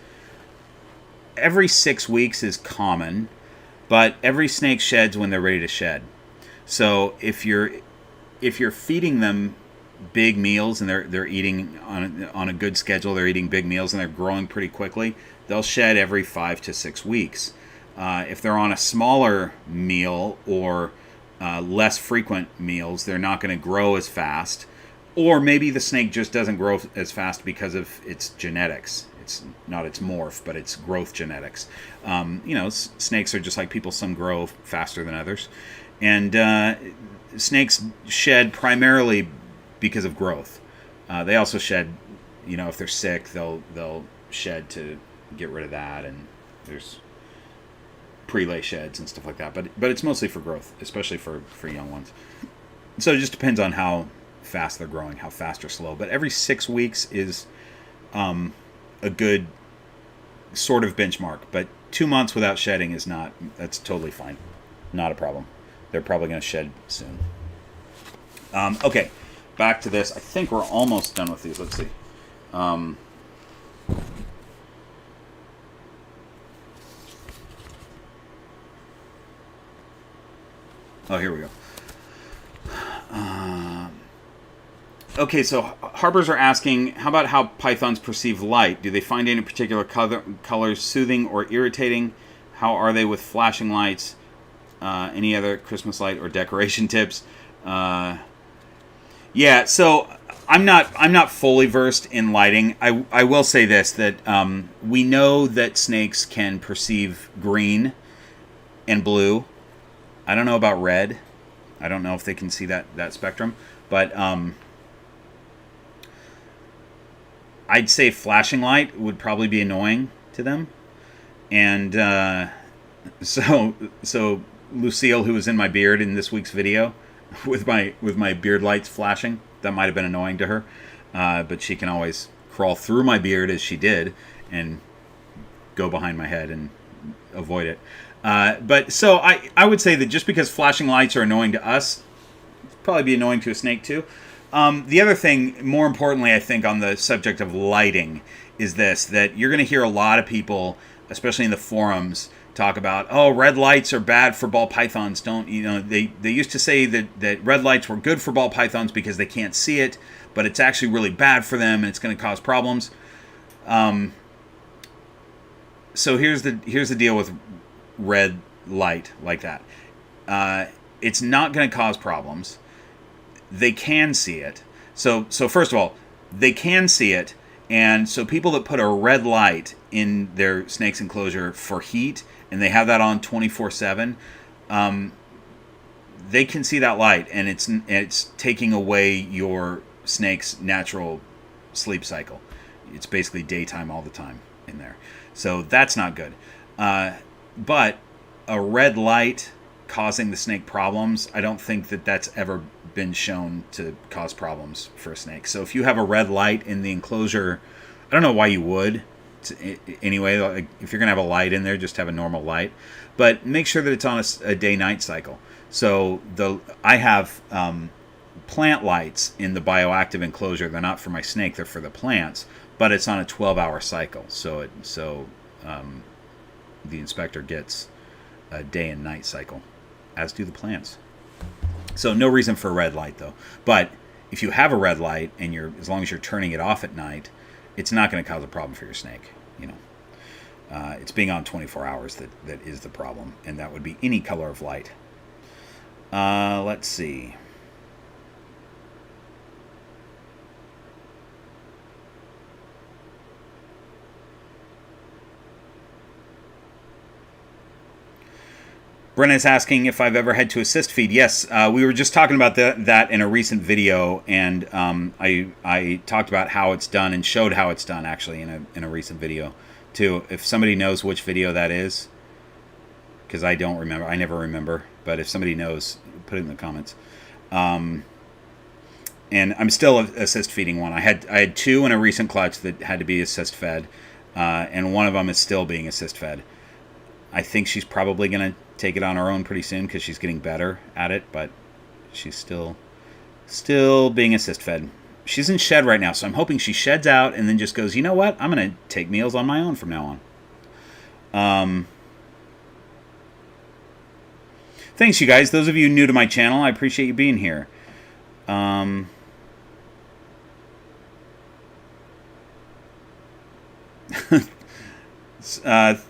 every 6 weeks is common, but every snake sheds when they're ready to shed. So if you're feeding them big meals and they're eating on a good schedule, they're eating big meals and they're growing pretty quickly, they'll shed every 5 to 6 weeks. If they're on a smaller meal or less frequent meals, they're not going to grow as fast. Or maybe the snake just doesn't grow as fast because of its genetics. It's not its morph, but its growth genetics. Snakes are just like people. Some grow faster than others. And snakes shed primarily because of growth. They also shed, if they're sick, they'll shed to get rid of that. And there's prelay sheds and stuff like that. But it's mostly for growth, especially for young ones. So it just depends on how fast they're growing, how fast or slow. But every 6 weeks is a good sort of benchmark. But 2 months without shedding is not. That's totally fine. Not a problem. They're probably going to shed soon. Okay, back to this. I think we're almost done with these. Let's see. Oh, here we go. Okay, so Harbors are asking, how about how pythons perceive light? Do they find any particular colors soothing or irritating? How are they with flashing lights? Any other Christmas light or decoration tips? Yeah, so I'm not fully versed in lighting. I will say this, that we know that snakes can perceive green and blue. I don't know about red. I don't know if they can see that spectrum, but I'd say flashing light would probably be annoying to them. And so Lucille, who was in my beard in this week's video with my beard lights flashing, that might have been annoying to her. But she can always crawl through my beard, as she did, and go behind my head and avoid it. But so I would say that just because flashing lights are annoying to us, it'd probably be annoying to a snake too. The other thing, more importantly, I think, on the subject of lighting is this, that you're going to hear a lot of people, especially in the forums, talk about, oh, red lights are bad for ball pythons. They used to say that red lights were good for ball pythons because they can't see it, but it's actually really bad for them and it's going to cause problems. So here's the deal with red light like that. It's not going to cause problems. They can see it. So first of all, they can see it, and so people that put a red light in their snake's enclosure for heat, and they have that on 24/7, they can see that light, and it's taking away your snake's natural sleep cycle. It's basically daytime all the time in there. So that's not good. But a red light causing the snake problems, I don't think that's ever been shown to cause problems for a snake. So if you have a red light in the enclosure, I don't know why you would. Anyway, like, if you're going to have a light in there, just have a normal light. But make sure that it's on a day-night cycle. So I have plant lights in the bioactive enclosure. They're not for my snake, they're for the plants. But it's on a 12-hour cycle. So the inspector gets a day and night cycle, as do the plants. So no reason for a red light, though. But if you have a red light and as long as you're turning it off at night, it's not going to cause a problem for your snake. It's being on 24 hours that is the problem, and that would be any color of light. Let's see. Brenna's asking if I've ever had to assist feed. Yes, we were just talking about that in a recent video, and I talked about how it's done and showed how it's done, actually, in a recent video, too. If somebody knows which video that is, because I don't remember. I never remember. But if somebody knows, put it in the comments. And I'm still assist feeding one. I had two in a recent clutch that had to be assist fed, and one of them is still being assist fed. I think she's probably going to take it on her own pretty soon because she's getting better at it, but she's still being assist fed. she's in shed right now, so I'm hoping she sheds out and then just goes, you know what? I'm going to take meals on my own from now on. Thanks, you guys. Those of you new to my channel, I appreciate you being here.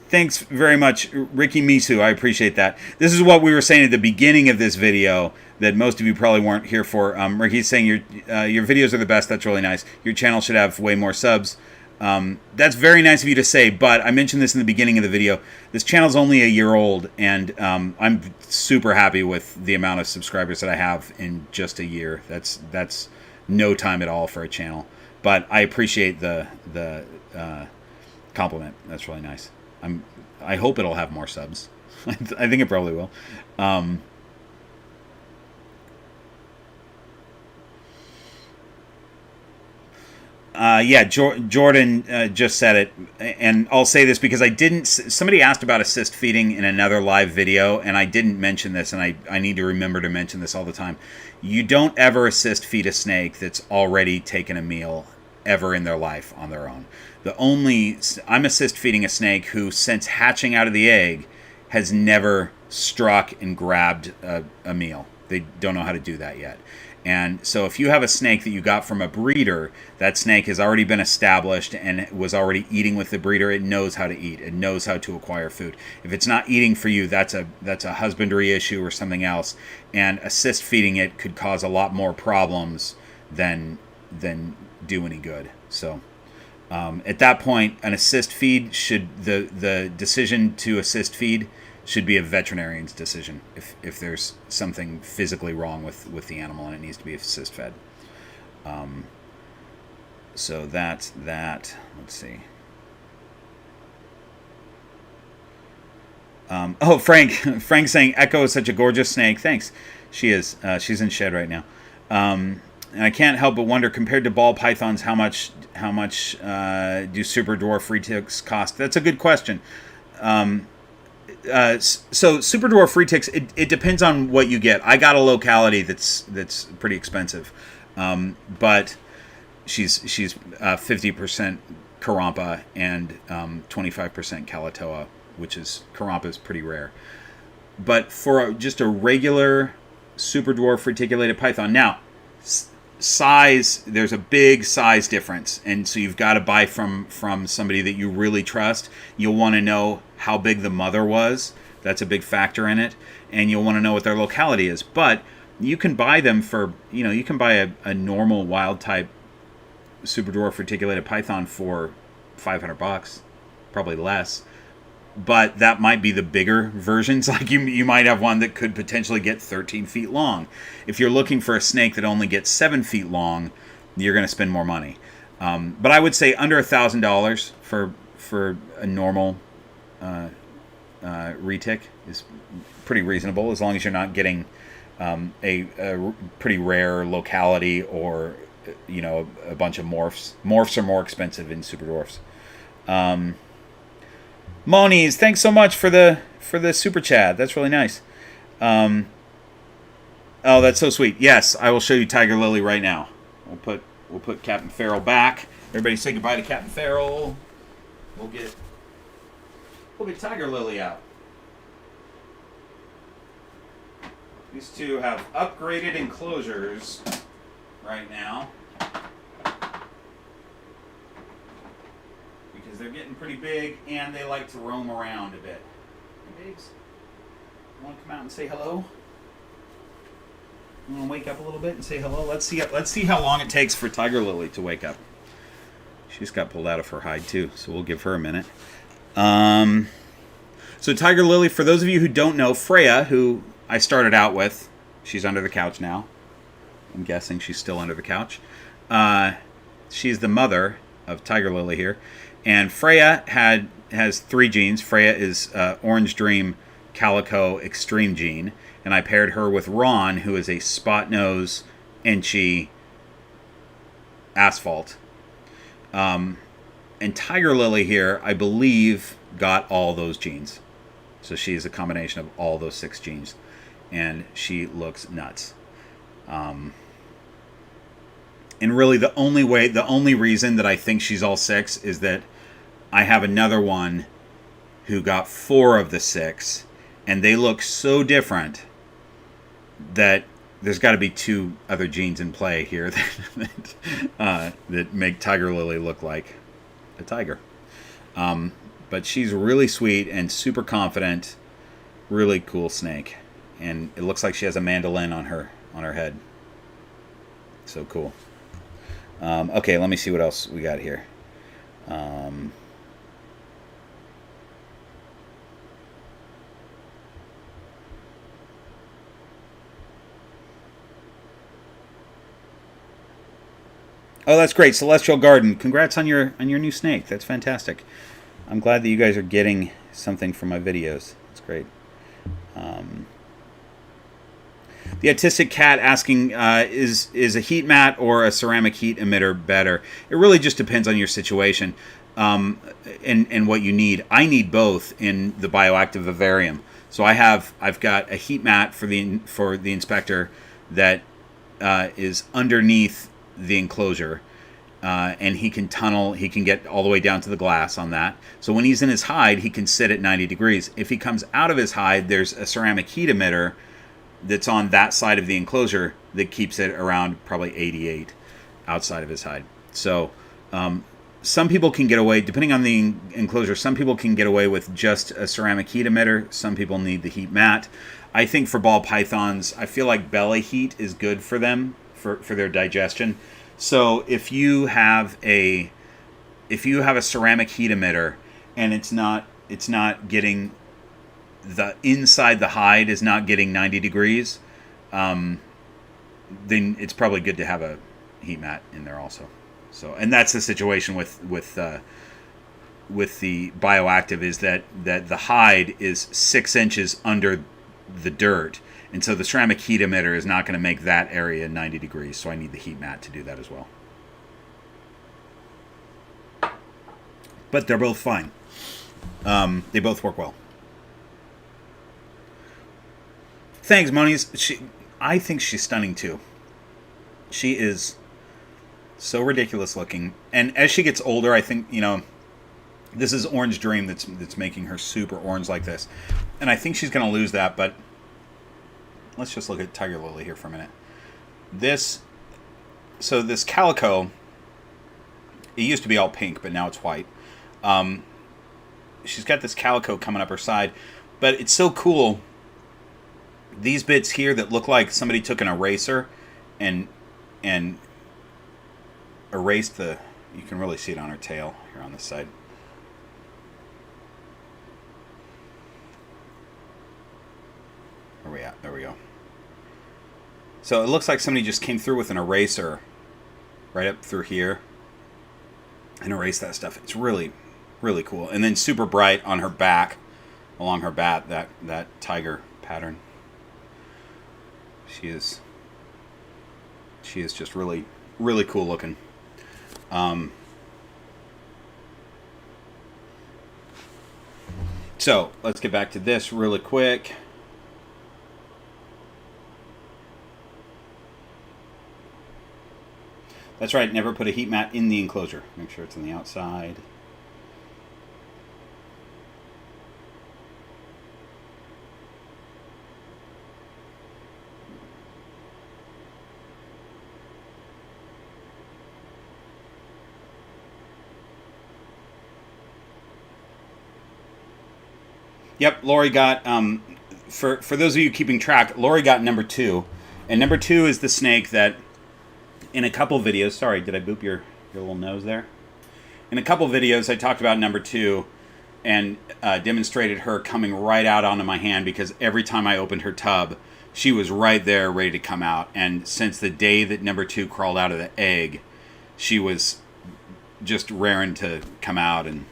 Thanks very much, Ricky Misu. I appreciate that. This is what we were saying at the beginning of this video that most of you probably weren't here for. Ricky's saying your videos are the best. That's really nice. Your channel should have way more subs. That's very nice of you to say, but I mentioned this in the beginning of the video. This channel's only a year old, and I'm super happy with the amount of subscribers that I have in just a year. That's no time at all for a channel. But I appreciate the compliment. That's really nice. I hope it'll have more subs. I think it probably will. Yeah, Jordan just said it, and I'll say this because I didn't. Somebody asked about assist feeding in another live video, and I didn't mention this, and I need to remember to mention this all the time. You don't ever assist feed a snake that's already taken a meal ever in their life on their own. I'm assist feeding a snake who, since hatching out of the egg, has never struck and grabbed a meal. They don't know how to do that yet. And so if you have a snake that you got from a breeder, that snake has already been established and was already eating with the breeder. It knows how to eat. It knows how to acquire food. If it's not eating for you, that's a husbandry issue or something else. And assist feeding it could cause a lot more problems than do any good. So at that point, an assist feed the decision to assist feed should be a veterinarian's decision if there's something physically wrong with the animal and it needs to be assist fed. So that's that. Let's see. Oh, Frank's saying Echo is such a gorgeous snake. Thanks. She is. She's in shed right now. And I can't help but wonder, compared to ball pythons, how much do super dwarf retics cost? That's a good question. So super dwarf retics, it depends on what you get. I got a locality that's pretty expensive, but she's 50% Karampa and 25% Kalatoa, which is Karampa is pretty rare. But for just a regular super dwarf reticulated python, now size, there's a big size difference, and so you've got to buy from somebody that you really trust. You'll want to know how big the mother was. That's a big factor in it, and you'll want to know what their locality is. But you can buy them for, you can buy a normal wild type super dwarf reticulated python for $500, probably less. But that might be the bigger versions. Like you might have one that could potentially get 13 feet long. If you're looking for a snake that only gets 7 feet long, you're going to spend more money. But I would say under $1,000 for a normal retic is pretty reasonable, as long as you're not getting a pretty rare locality or a bunch of morphs. Morphs are more expensive in super dwarfs. Monies, thanks so much for the super chat. That's really nice. Oh, that's so sweet. Yes, I will show you Tiger Lily right now. We'll put Captain Farrell back. Everybody say goodbye to Captain Farrell. We'll get Tiger Lily out. These two have upgraded enclosures right now, because they're getting pretty big and they like to roam around a bit. Hey, babes, you want to come out and say hello? You want to wake up a little bit and say hello? Let's see how long it takes for Tiger Lily to wake up. She just got pulled out of her hide too, so we'll give her a minute. So Tiger Lily, for those of you who don't know, Freya, who I started out with, she's under the couch now. I'm guessing she's still under the couch. She's the mother of Tiger Lily here. And Freya has 3 genes. Freya is Orange Dream Calico Extreme gene. And I paired her with Ron, who is a spot nose, Enchi Asphalt. And Tiger Lily here, I believe, got all those genes. So she is a combination of all those 6 genes. And she looks nuts. And really the only reason that I think she's all 6 is that I have another one who got 4 of the 6, and they look so different that there's got to be 2 other genes in play here that make Tiger Lily look like a tiger. But she's really sweet and super confident, really cool snake, and it looks like she has a mandolin on her head. So cool. Okay, let me see what else we got here. Oh, that's great, Celestial Garden. Congrats on your new snake. That's fantastic. I'm glad that you guys are getting something from my videos. That's great. The Autistic Cat asking, is a heat mat or a ceramic heat emitter better? It really just depends on your situation and what you need. I need both in the bioactive vivarium. So I've got a heat mat for the inspector that is underneath the enclosure, and he can tunnel. He can get all the way down to the glass on that. So when he's in his hide, he can sit at 90 degrees. If he comes out of his hide, there's a ceramic heat emitter that's on that side of the enclosure that keeps it around probably 88 outside of his hide. So some people can get away, depending on the enclosure, some people can get away with just a ceramic heat emitter. Some people need the heat mat. I think for ball pythons, I feel like belly heat is good for them, for their digestion. So if you have a ceramic heat emitter and it's not getting the inside the hide is not getting 90 degrees, then it's probably good to have a heat mat in there also. So, and that's the situation with the bioactive, is that the hide is 6 inches under the dirt, and so the ceramic heat emitter is not going to make that area 90 degrees. So I need the heat mat to do that as well. But they're both fine. They both work well. Thanks, Monies. I think she's stunning too. She is so ridiculous looking, and as she gets older, I think, this is Orange Dream that's making her super orange like this, and I think she's going to lose that. But let's just look at Tiger Lily here for a minute. This calico, it used to be all pink, but now it's white. She's got this calico coming up her side, but it's so cool. These bits here that look like somebody took an eraser and erased the, you can really see it on her tail here on this side. Where are we at? There we go. So it looks like somebody just came through with an eraser right up through here and erased that stuff. It's really, really cool. And then super bright on her back, along her back, that tiger pattern. She is just really, really cool looking. So let's get back to this really quick. That's right, never put a heat mat in the enclosure. Make sure it's on the outside. Yep, Lori got, for those of you keeping track, Lori got number 2. And number 2 is the snake that, in a couple videos, sorry, did I boop your little nose there? In a couple videos, I talked about number 2 and demonstrated her coming right out onto my hand, because every time I opened her tub, she was right there ready to come out. And since the day that number 2 crawled out of the egg, she was just raring to come out and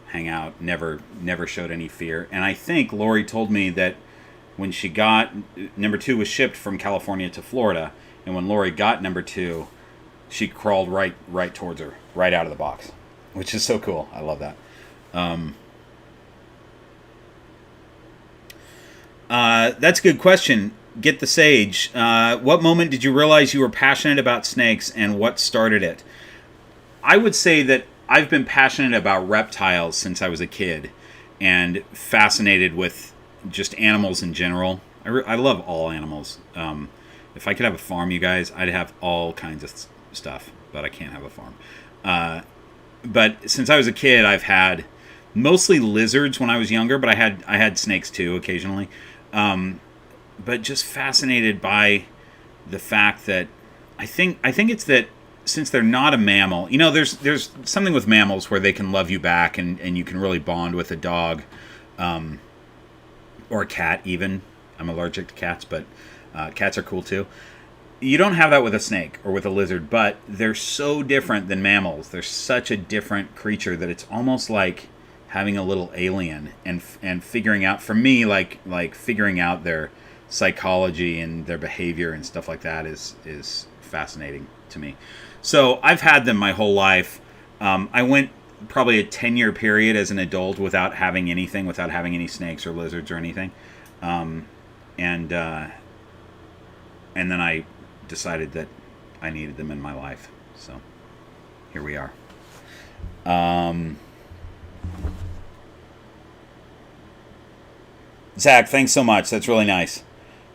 hang out, never showed any fear. And I think Lori told me that when she got, number 2 was shipped from California to Florida, and when Lori got number 2, she crawled right towards her, right out of the box, which is so cool. I love that. That's a good question. Get the Sage. What moment did you realize you were passionate about snakes, and what started it? I would say that I've been passionate about reptiles since I was a kid, and fascinated with just animals in general. I love all animals. If I could have a farm, you guys, I'd have all kinds of stuff, but I can't have a farm. But since I was a kid, I've had mostly lizards when I was younger, but I had snakes too occasionally. But just fascinated by the fact that I think it's that since they're not a mammal, there's something with mammals where they can love you back, and you can really bond with a dog, or a cat even. I'm allergic to cats, but cats are cool too. You don't have that with a snake or with a lizard, but they're so different than mammals. They're such a different creature that it's almost like having a little alien, and figuring out, for me, like figuring out their psychology and their behavior and stuff like that is fascinating to me. So I've had them my whole life. I went probably a 10-year period as an adult without having anything, without having any snakes or lizards or anything. And then I decided that I needed them in my life. So here we are. Zach, thanks so much. That's really nice.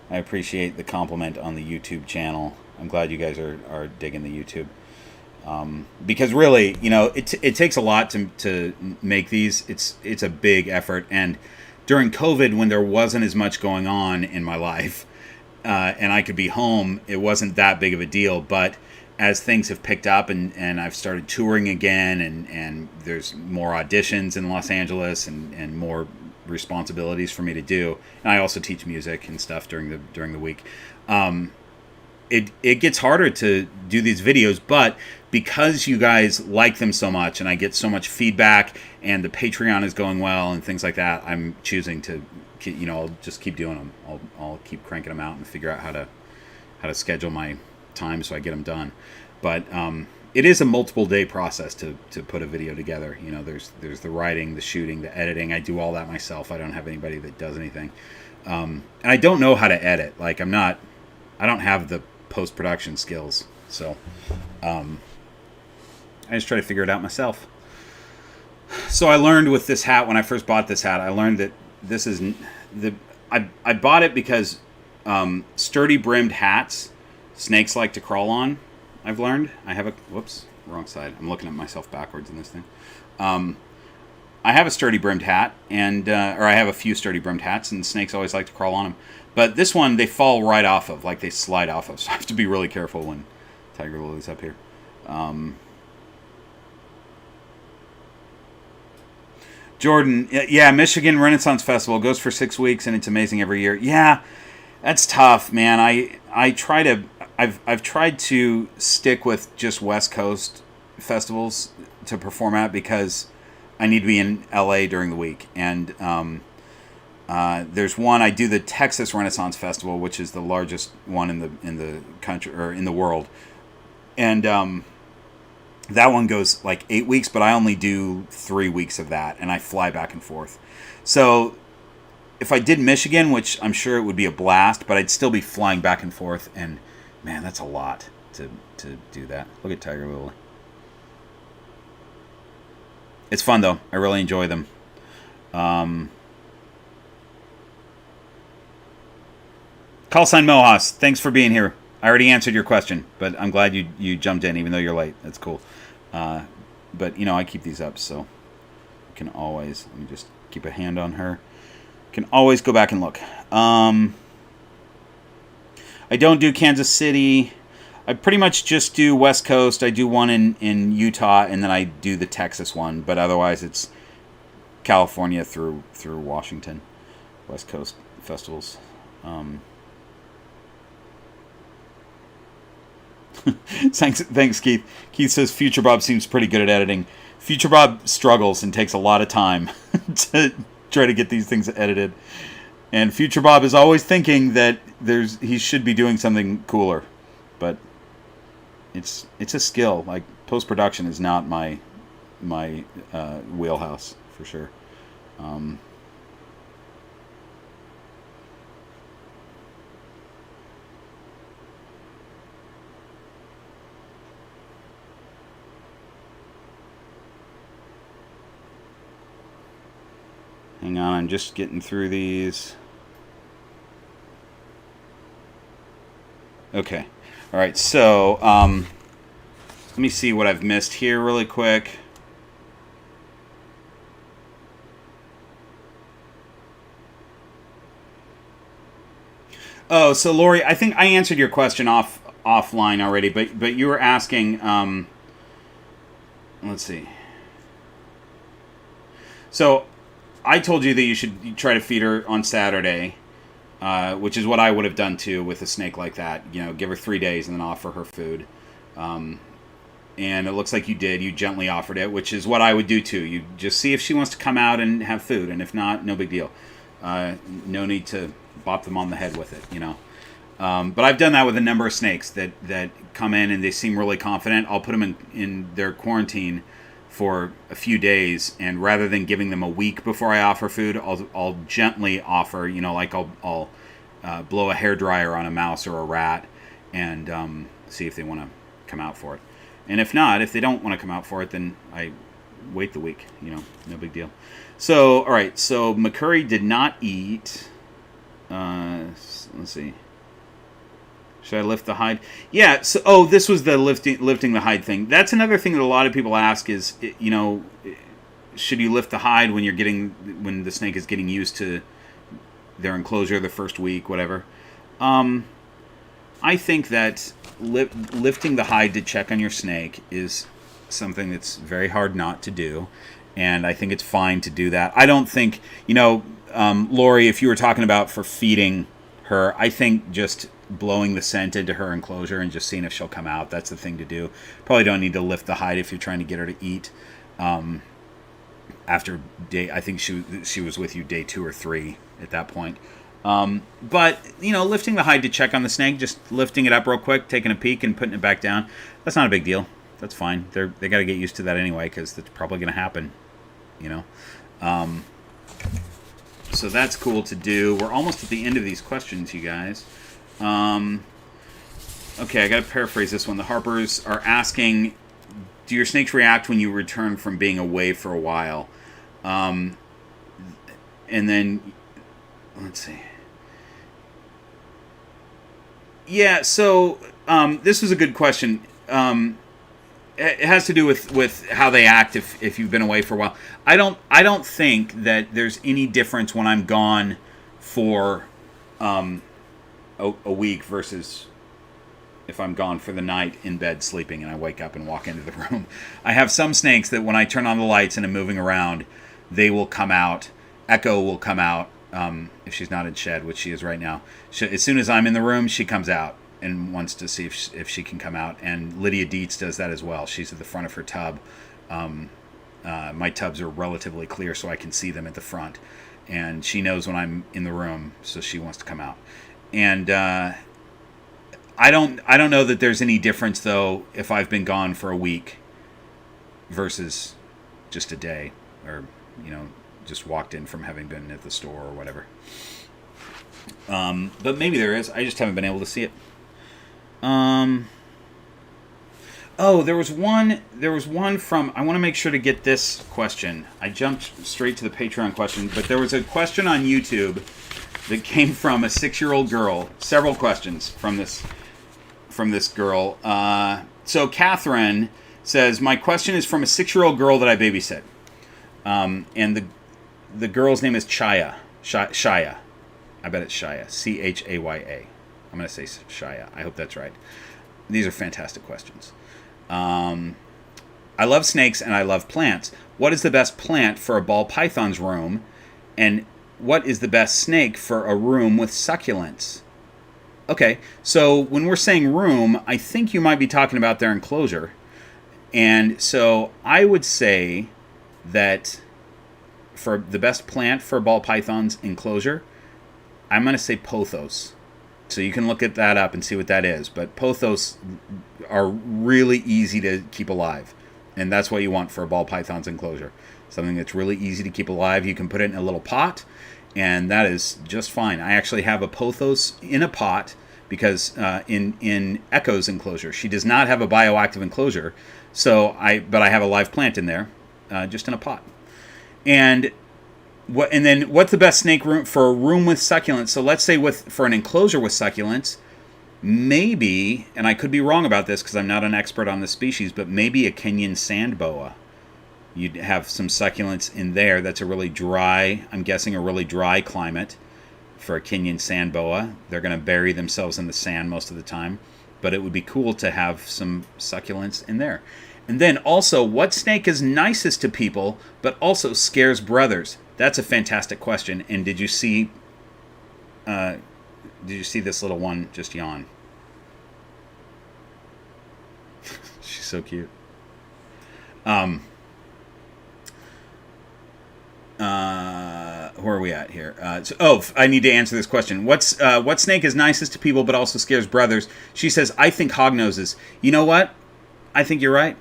I appreciate the compliment on the YouTube channel. I'm glad you guys are digging the YouTube. Because really, it takes a lot to make these. It's a big effort. And during COVID, when there wasn't as much going on in my life, and I could be home, it wasn't that big of a deal. But as things have picked up, and I've started touring again, and there's more auditions in Los Angeles, and more responsibilities for me to do, and I also teach music and stuff during the week. It gets harder to do these videos, but because you guys like them so much, and I get so much feedback, and the Patreon is going well and things like that, I'm choosing to, I'll just keep doing them. I'll keep cranking them out and figure out how to schedule my time so I get them done. But it is a multiple day process to put a video together. There's the writing, the shooting, the editing. I do all that myself. I don't have anybody that does anything. And I don't know how to edit. Like, I don't have the post-production skills. So I just try to figure it out myself. So I learned with this hat, when I first bought this hat, I learned that this is I bought it because sturdy brimmed hats snakes like to crawl on. I've learned. I have whoops, wrong side. I'm looking at myself backwards in this thing. I have a sturdy brimmed hat, or I have a few sturdy brimmed hats, and snakes always like to crawl on them. But this one, they fall right off of, like they slide off of. So I have to be really careful when Tiger Lily's up here. Jordan, yeah, Michigan Renaissance Festival goes for 6 weeks, and it's amazing every year. Yeah, that's tough, man. I've tried to stick with just West Coast festivals to perform at, because I need to be in LA during the week. And there's one, I do the Texas Renaissance Festival, which is the largest one in the country, or in the world. And that one goes like 8 weeks, but I only do 3 weeks of that, and I fly back and forth. So if I did Michigan, which I'm sure it would be a blast, but I'd still be flying back and forth, and man, that's a lot to do that. Look at Tiger Lily. It's fun, though. I really enjoy them. Call sign Mohas, thanks for being here. I already answered your question, but I'm glad you jumped in, even though you're late. That's cool. But, I keep these up, so you can always, let me just keep a hand on her. Can always go back and look. I don't do Kansas City. I pretty much just do West Coast. I do one in Utah, and then I do the Texas one. But otherwise, it's California through Washington, West Coast festivals. Thanks, Keith. Keith says Future Bob seems pretty good at editing. Future Bob struggles and takes a lot of time to try to get these things edited. And Future Bob is always thinking that he should be doing something cooler, but it's a skill. Like, post-production is not my wheelhouse for sure. Hang on, I'm just getting through these. Okay. All right, so let me see what I've missed here really quick. Oh, so Lori, I think I answered your question offline already, but you were asking. Let's see. So, I told you that you should try to feed her on Saturday, which is what I would have done too with a snake like that. You know, give her 3 days and then offer her food. And it looks like you did. You gently offered it, which is what I would do too. You just see if she wants to come out and have food, and if not, no big deal. No need to bop them on the head with it, you know. But I've done that with a number of snakes that come in and they seem really confident. I'll put them in their quarantine for a few days, and rather than giving them a week before I offer food, I'll gently offer, you know, like I'll blow a hairdryer on a mouse or a rat and see if they want to come out for it. And if not, if they don't want to come out for it, then I wait the week, you know, no big deal. So, all right, so McCurry did not eat. Let's see. Should I lift the hide? Yeah. So, this was the lifting the hide thing. That's another thing that a lot of people ask is, you know, should you lift the hide when the snake is getting used to their enclosure the first week, whatever. I think that lifting the hide to check on your snake is something that's very hard not to do, and I think it's fine to do that. I don't think, you know, Lori, if you were talking about for feeding her, I think just blowing the scent into her enclosure and just seeing if she'll come out, that's the thing to do. Probably don't need to lift the hide if you're trying to get her to eat. After day, I think she was with you day 2 or 3 at that point. But, you know, lifting the hide to check on the snake, just lifting it up real quick, taking a peek and putting it back down, that's not a big deal. That's fine. They got to get used to that anyway, because that's probably going to happen, you know. So that's cool to do. We're almost at the end of these questions, you guys. Okay, I got to paraphrase this one. The Harpers are asking, do your snakes react when you return from being away for a while? And then, let's see. Yeah, so this was a good question. It has to do with how they act if you've been away for a while. I don't think that there's any difference when I'm gone for a week versus if I'm gone for the night in bed sleeping and I wake up and walk into the room. I have some snakes that when I turn on the lights and I'm moving around, they will come out. Echo will come out if she's not in shed, which she is right now. As soon as I'm in the room, she comes out and wants to see if she can come out. And Lydia Dietz does that as well. She's at the front of her tub. My tubs are relatively clear, so I can see them at the front. And she knows when I'm in the room, so she wants to come out. And I don't know that there's any difference, though, if I've been gone for a week versus just a day, or, you know, just walked in from having been at the store or whatever. But maybe there is. I just haven't been able to see it. There was one from, I want to make sure to get this question. I jumped straight to the Patreon question, but there was a question on YouTube that came from a 6-year-old girl. Several questions from this girl. So Catherine says, my question is from a 6-year-old girl that I babysit. And the girl's name is Chaya. Shaya. I bet it's Shaya. Chaya. I'm going to say Shaya. I hope that's right. These are fantastic questions. I love snakes and I love plants. What is the best plant for a ball python's room? And what is the best snake for a room with succulents? Okay, so when we're saying room, I think you might be talking about their enclosure. And so I would say that for the best plant for ball python's enclosure, I'm going to say pothos. So you can look at that up and see what that is. But pothos are really easy to keep alive. And that's what you want for a ball python's enclosure. Something that's really easy to keep alive. You can put it in a little pot, and that is just fine. I actually have a pothos in a pot because in Echo's enclosure, she does not have a bioactive enclosure. But I have a live plant in there, just in a pot. And What and then what's the best snake room for a room with succulents? So let's say for an enclosure with succulents, maybe, and I could be wrong about this because I'm not an expert on the species, but maybe a Kenyan sand boa. You'd have some succulents in there. That's a really dry, I'm guessing a really dry climate for a Kenyan sand boa. They're going to bury themselves in the sand most of the time, but it would be cool to have some succulents in there. And then also, what snake is nicest to people but also scares brothers? That's a fantastic question. And did you see this little one just yawn? She's so cute. Where are we at here? I need to answer this question. What snake is nicest to people but also scares brothers? She says, I think hognoses. You know what? I think you're right.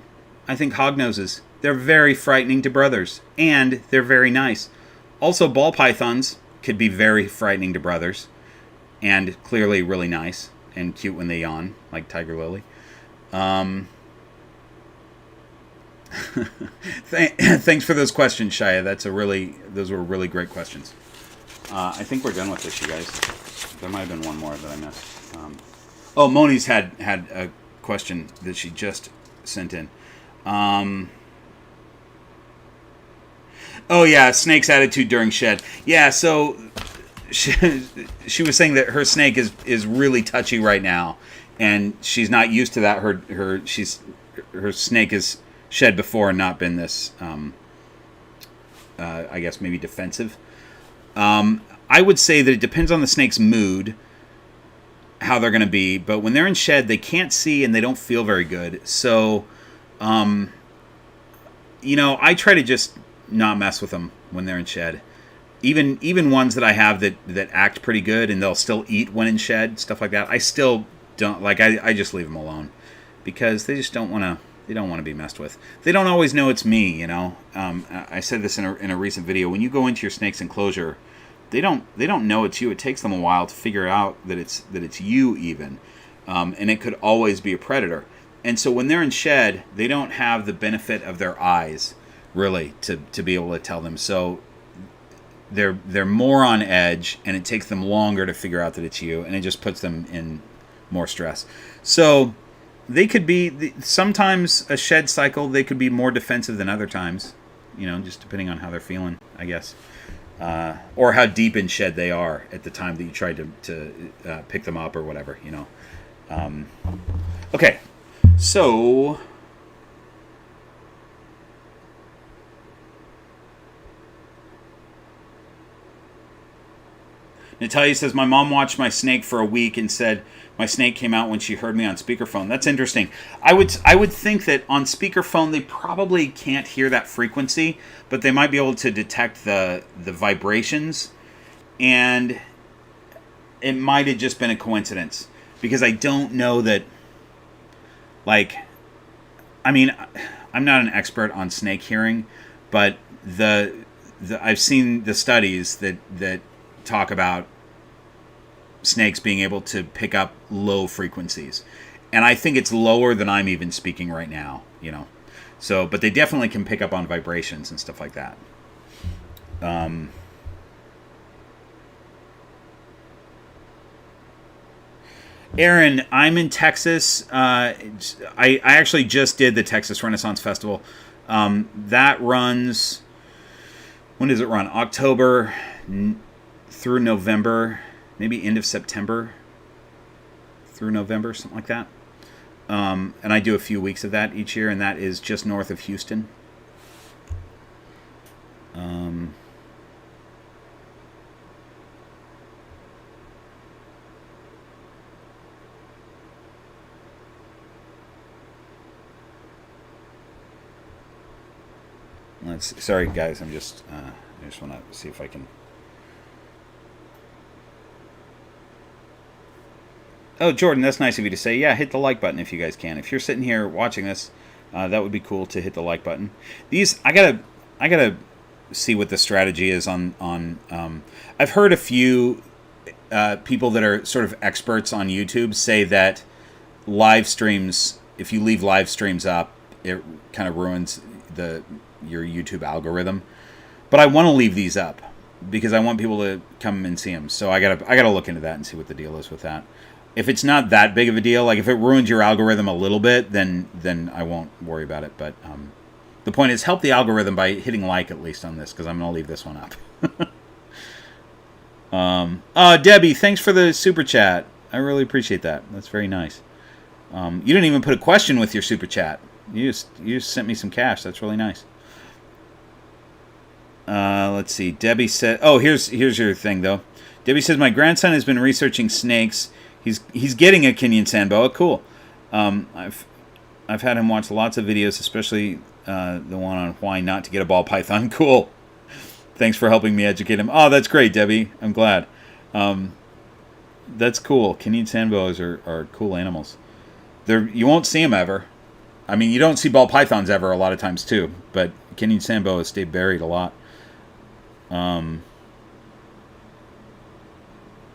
I think hognoses. They're very frightening to brothers, and they're very nice. Also, ball pythons could be very frightening to brothers, and clearly really nice and cute when they yawn, like Tiger Lily. Thanks for those questions, Shia. Those were really great questions. I think we're done with this, you guys. There might have been one more that I missed. Moni's had a question that she just sent in. Snake's attitude during shed. Yeah, so she was saying that her snake is really touchy right now, and she's not used to that. Her snake is shed before and not been this, I guess maybe defensive. I would say that it depends on the snake's mood, how they're going to be. But when they're in shed, they can't see and they don't feel very good. So, I try to just not mess with them when they're in shed. Even ones that I have that act pretty good and they'll still eat when in shed, stuff like that. I still don't like. I just leave them alone because they just don't want to. They don't want to be messed with. They don't always know it's me, I said this in a recent video. When you go into your snake's enclosure, they don't know it's you. It takes them a while to figure out that it's you even, and it could always be a predator. And so when they're in shed, they don't have the benefit of their eyes really to be able to tell them. So they're more on edge, and it takes them longer to figure out that it's you, and it just puts them in more stress. So they could be, sometimes a shed cycle, they could be more defensive than other times, just depending on how they're feeling, I guess. Or how deep in shed they are at the time that you tried to pick them up or whatever, Okay, so Natalia says, my mom watched my snake for a week and said my snake came out when she heard me on speakerphone. That's interesting. I would think that on speakerphone they probably can't hear that frequency, but they might be able to detect the vibrations, and it might have just been a coincidence because I don't know that. I'm not an expert on snake hearing, but I've seen the studies that talk about snakes being able to pick up low frequencies, and I think it's lower than I'm even speaking right now, so, but they definitely can pick up on vibrations and stuff like that. Aaron, I'm in Texas. I actually just did the Texas Renaissance Festival. That runs, when does it run? October through November, maybe end of September through November, something like that. And I do a few weeks of that each year, and that is just north of Houston. Sorry guys, I just want to see if I can. Oh, Jordan, that's nice of you to say. Yeah, hit the like button if you guys can. If you're sitting here watching this, that would be cool to hit the like button. These, I gotta see what the strategy is on. I've heard a few people that are sort of experts on YouTube say that live streams, if you leave live streams up, it kind of ruins your YouTube algorithm. But I want to leave these up because I want people to come and see them. So I gotta look into that and see what the deal is with that. If it's not that big of a deal, like if it ruins your algorithm a little bit, then I won't worry about it. But the point is, help the algorithm by hitting like at least on this, because I'm gonna leave this one up. Debbie, thanks for the super chat. I really appreciate that. That's very nice. You didn't even put a question with your super chat. You just sent me some cash. That's really nice. Let's see. Debbie said, "Oh, here's your thing though." Debbie says, "My grandson has been researching snakes. He's getting a Kenyan sand boa. Cool. I've had him watch lots of videos, especially the one on why not to get a ball python. Cool. Thanks for helping me educate him. Oh, that's great, Debbie. I'm glad. That's cool. Kenyan sand boas are cool animals. You won't see them ever. I mean, you don't see ball pythons ever a lot of times too, but Kenyan sand boas stay buried a lot.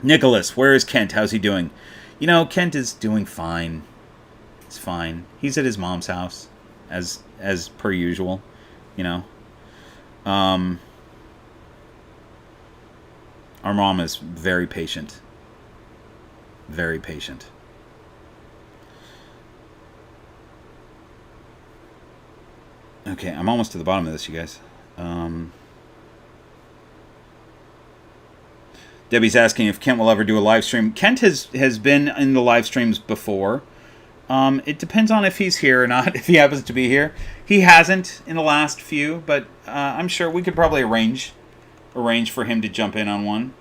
Nicholas, where is Kent? How's he doing? You know, Kent is doing fine. It's fine. He's at his mom's house, as per usual. You know. Our mom is very patient. Very patient. Okay, I'm almost to the bottom of this, you guys. Debbie's asking if Kent will ever do a live stream. Kent has been in the live streams before. It depends on if he's here or not, if he happens to be here. He hasn't in the last few, but I'm sure we could probably arrange for him to jump in on one.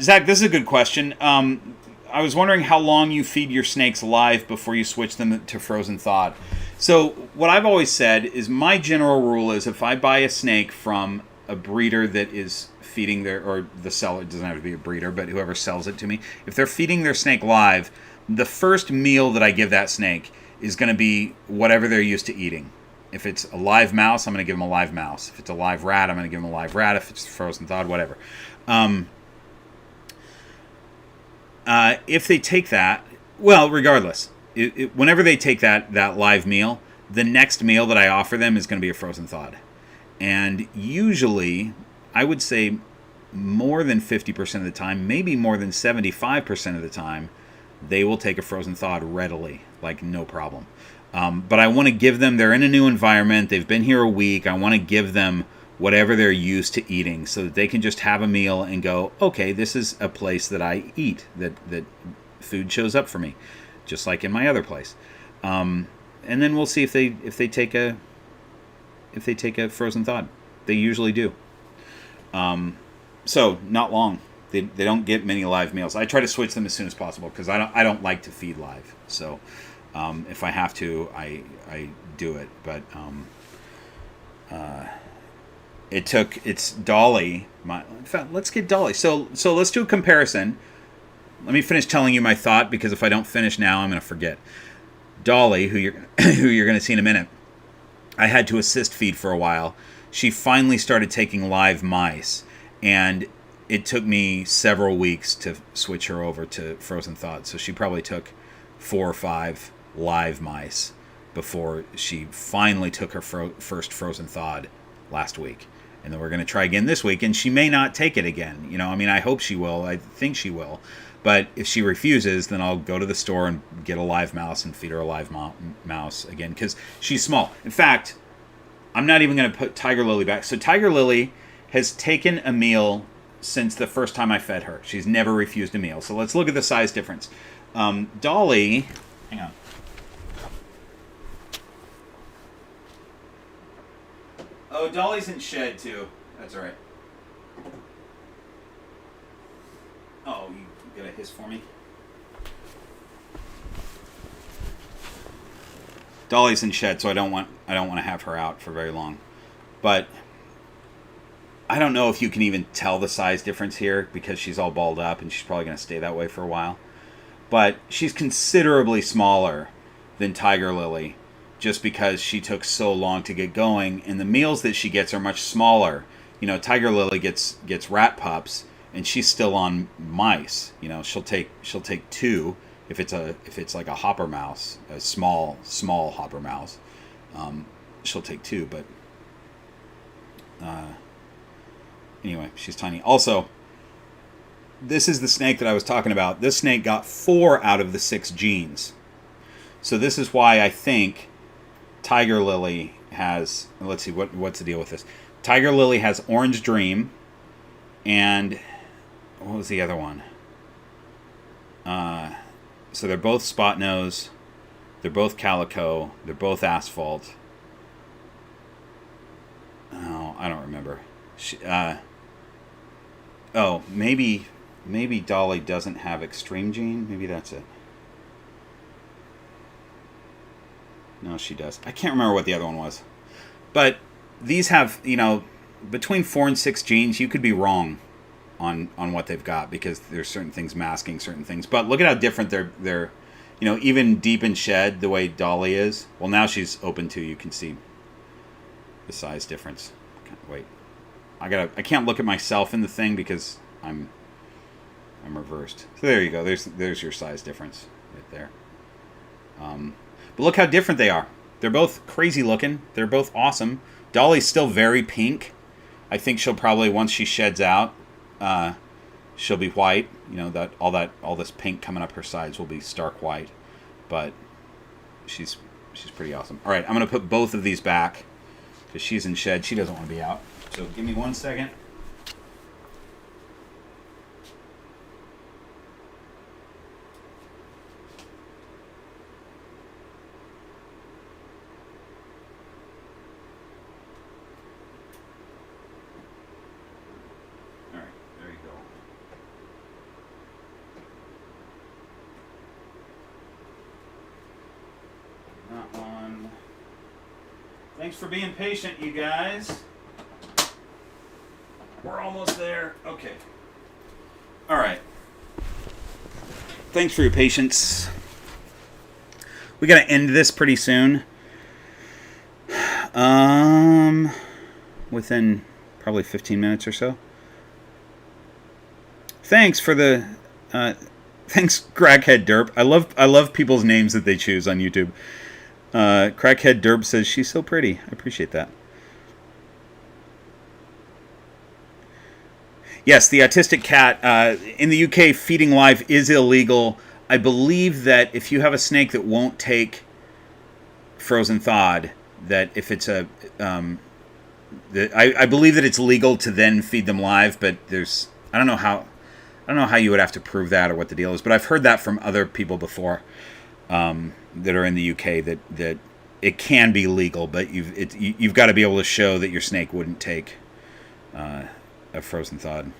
Zach, this is a good question. I was wondering how long you feed your snakes live before you switch them to frozen thawed. So what I've always said is my general rule is if I buy a snake from a breeder that is feeding or the seller, it doesn't have to be a breeder, but whoever sells it to me, if they're feeding their snake live, the first meal that I give that snake is going to be whatever they're used to eating. If it's a live mouse, I'm going to give them a live mouse. If it's a live rat, I'm going to give them a live rat. If it's frozen thawed, whatever. If they take that, well, regardless, whenever they take that live meal, the next meal that I offer them is going to be a frozen thawed. And usually, I would say more than 50% of the time, maybe more than 75% of the time, they will take a frozen thawed readily, like no problem. But I want to give them, they're in a new environment, they've been here a week, I want to give them whatever they're used to eating so that they can just have a meal and go, okay, this is a place that I eat, that food shows up for me, just like in my other place. And then we'll see if they take a frozen thawed. They usually do. So not long. They don't get many live meals. I try to switch them as soon as possible because I don't like to feed live. So if I have to, I do it. But it's Dolly. In fact, let's get Dolly. So let's do a comparison. Let me finish telling you my thought, because if I don't finish now, I'm going to forget. Dolly, who you're going to see in a minute, I had to assist feed for a while. She finally started taking live mice, and it took me several weeks to switch her over to frozen thawed. So she probably took 4 or 5 live mice before she finally took her first frozen thawed last week. And then we're going to try again this week, and she may not take it again. You know, I mean, I hope she will. I think she will. But if she refuses, then I'll go to the store and get a live mouse and feed her a live mouse again, because she's small. In fact, I'm not even going to put Tiger Lily back. So Tiger Lily has taken a meal since the first time I fed her. She's never refused a meal. So let's look at the size difference. Dolly, hang on. Oh, Dolly's in shed too. That's all right. Oh, you get a hiss for me? Dolly's in shed, so I don't want to have her out for very long. But I don't know if you can even tell the size difference here, because she's all balled up and she's probably going to stay that way for a while. But she's considerably smaller than Tiger Lily, just because she took so long to get going, and the meals that she gets are much smaller. You know, Tiger Lily gets rat pups, and she's still on mice. You know, she'll take 2 if it's like a hopper mouse, a small hopper mouse. she'll take 2, but anyway, she's tiny. Also, this is the snake that I was talking about. This snake got 4 out of the 6 genes. So this is why I think Tiger Lily has... Let's see, what's the deal with this? Tiger Lily has Orange Dream, and... What was the other one? So they're both Spot Nose. They're both Calico. They're both Asphalt. Oh, I don't remember. Maybe Dolly doesn't have Extreme Gene. Maybe that's it. No, she does. I can't remember what the other one was. But these have, between 4 and 6 genes, you could be wrong on what they've got, because there's certain things masking certain things. But look at how different they're even deep in shed, the way Dolly is. Well, now she's open too. You can see the size difference. Wait. I can't look at myself in the thing because I'm reversed. So there you go. There's your size difference right there. But look how different they are. They're both crazy looking. They're both awesome. Dolly's still very pink. I think she'll probably, once she sheds out, she'll be white. All this pink coming up her sides will be stark white. But she's pretty awesome. All right, I'm gonna put both of these back because she's in shed. She doesn't want to be out. So give me 1 second. All right, there you go. That one. Thanks for being patient, you guys. We're almost there. Okay. All right. Thanks for your patience. We got to end this pretty soon. Within probably 15 minutes or so. Thanks for the thanks, Crackhead Derp. I love people's names that they choose on YouTube. Crackhead Derp says she's so pretty. I appreciate that. Yes, the autistic cat. In the UK, feeding live is illegal. I believe that if you have a snake that won't take frozen thawed, that if it's a... I believe that it's legal to then feed them live, but there's... I don't know how you would have to prove that or what the deal is, but I've heard that from other people before that are in the UK that it can be legal, but you've got to be able to show that your snake wouldn't take... a frozen thawed.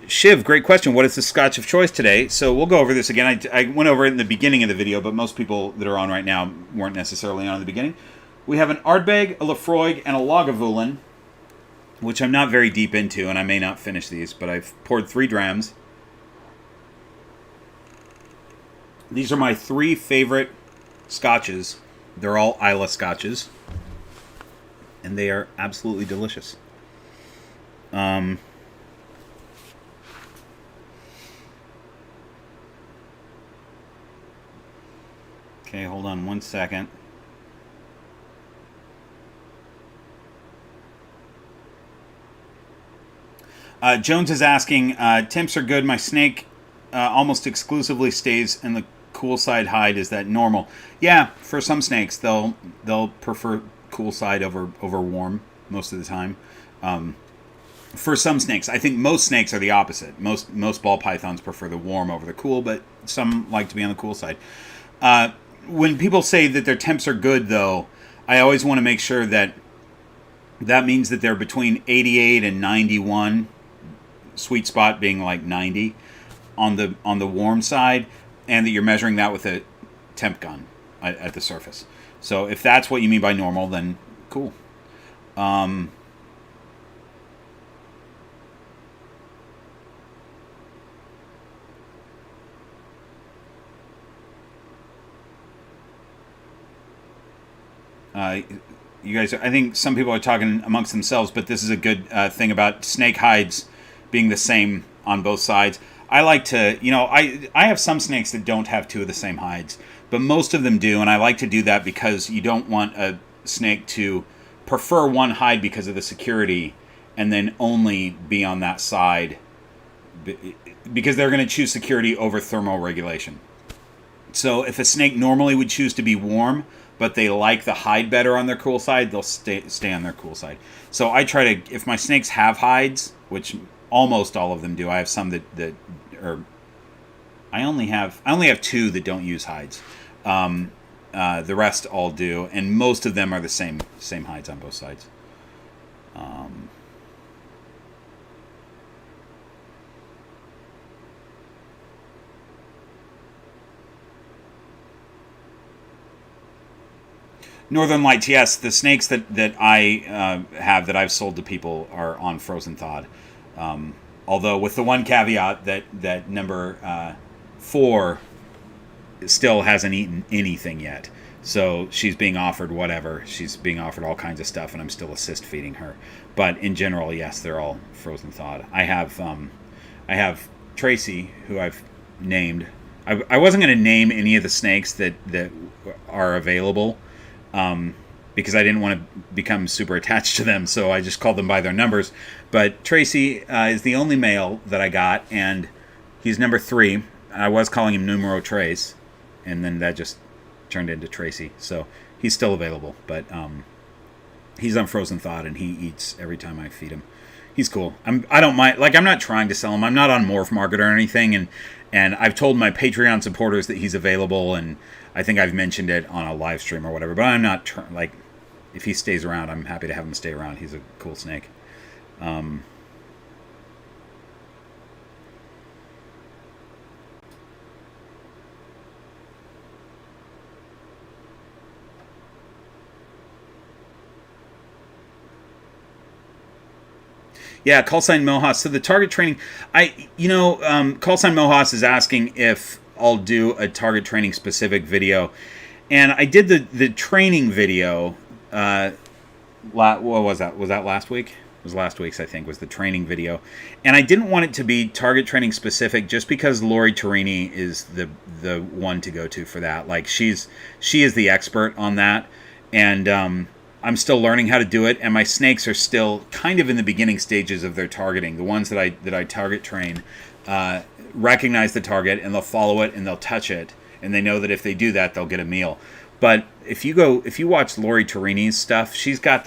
Shiv, great question. What is the Scotch of choice today? So we'll go over this again. I went over it in the beginning of the video, but most people that are on right now weren't necessarily on in the beginning. We have an Ardbeg, a Lafroig, and a Lagavulin, which I'm not very deep into, and I may not finish these, but I've poured 3 drams. These are my 3 favorite Scotches. They're all Isla Scotches. And they are absolutely delicious. Okay, hold on 1 second. Jones is asking, temps are good. My snake almost exclusively stays in the cool side hide. Is that normal? Yeah, for some snakes, they'll prefer cool side over warm most of the time. For some snakes, I think most snakes are the opposite. Most ball pythons prefer the warm over the cool, but some like to be on the cool side. When people say that their temps are good, though, I always want to make sure that means that they're between 88 and 91, sweet spot being like 90 on the warm side, and that you're measuring that with a temp gun at the surface. So if that's what you mean by normal, then cool. You guys, I think some people are talking amongst themselves, but this is a good thing about snake hides being the same on both sides. I like to, I have some snakes that don't have two of the same hides, but most of them do, and I like to do that because you don't want a snake to prefer one hide because of the security and then only be on that side because they're going to choose security over thermal regulation. So if a snake normally would choose to be warm, but they like the hide better on their cool side, they'll stay on their cool side. So I try to, if my snakes have hides, which almost all of them do, I have some that are, I only have two that don't use hides. The rest all do, and most of them are the same hides on both sides. Northern Lights, yes. The snakes that I have that I've sold to people are on frozen thawed. Although with the one caveat that number 4 still hasn't eaten anything yet. So she's being offered whatever. She's being offered all kinds of stuff, and I'm still assist feeding her. But in general, yes, they're all frozen thawed. I have Tracy, who I've named. I wasn't going to name any of the snakes that are available. Because I didn't want to become super attached to them, so I just called them by their numbers. But Tracy is the only male that I got, and he's number 3. I was calling him Numero Trace, and then that just turned into Tracy. So he's still available, but he's on frozen thawed, and he eats every time I feed him. He's cool. I don't mind. Like, I'm not trying to sell him. I'm not on Morph Market or anything, and I've told my Patreon supporters that he's available, and I think I've mentioned it on a live stream or whatever, but I'm not like, if he stays around, I'm happy to have him stay around. He's a cool snake. Yeah, Callsign Mohas. So the target training, Callsign Mohas is asking if I'll do a target training specific video, and I did the training video. What was that? Was that last week? It was last week's, I think, was the training video, and I didn't want it to be target training specific just because Lori Torini is the one to go to for that. Like, she is the expert on that, and I'm still learning how to do it, and my snakes are still kind of in the beginning stages of their targeting. The ones that I target train recognize the target, and they'll follow it, and they'll touch it, and they know that if they do that, they'll get a meal. But if you watch Lori Torini's stuff, she's got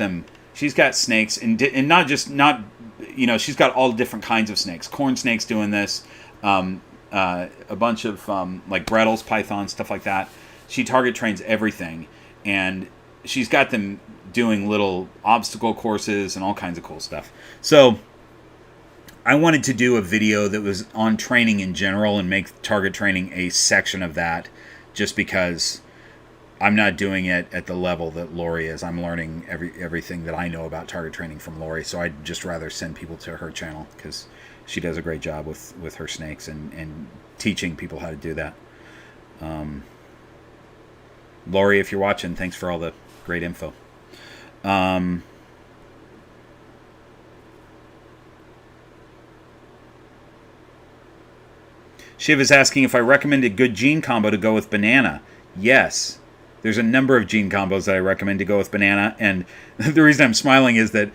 snakes, and she's got all different kinds of snakes. Corn snakes doing this, a bunch of like Brettles, pythons, stuff like that. She target trains everything, and she's got them doing little obstacle courses and all kinds of cool stuff. So I wanted to do a video that was on training in general and make target training a section of that, just because I'm not doing it at the level that Lori is. I'm learning everything that I know about target training from Lori, so I'd just rather send people to her channel because she does a great job with her snakes and teaching people how to do that. Lori, if you're watching, thanks for all the great info. Shiv is asking if I recommend a good gene combo to go with banana. Yes. There's a number of gene combos that I recommend to go with banana, and the reason I'm smiling is that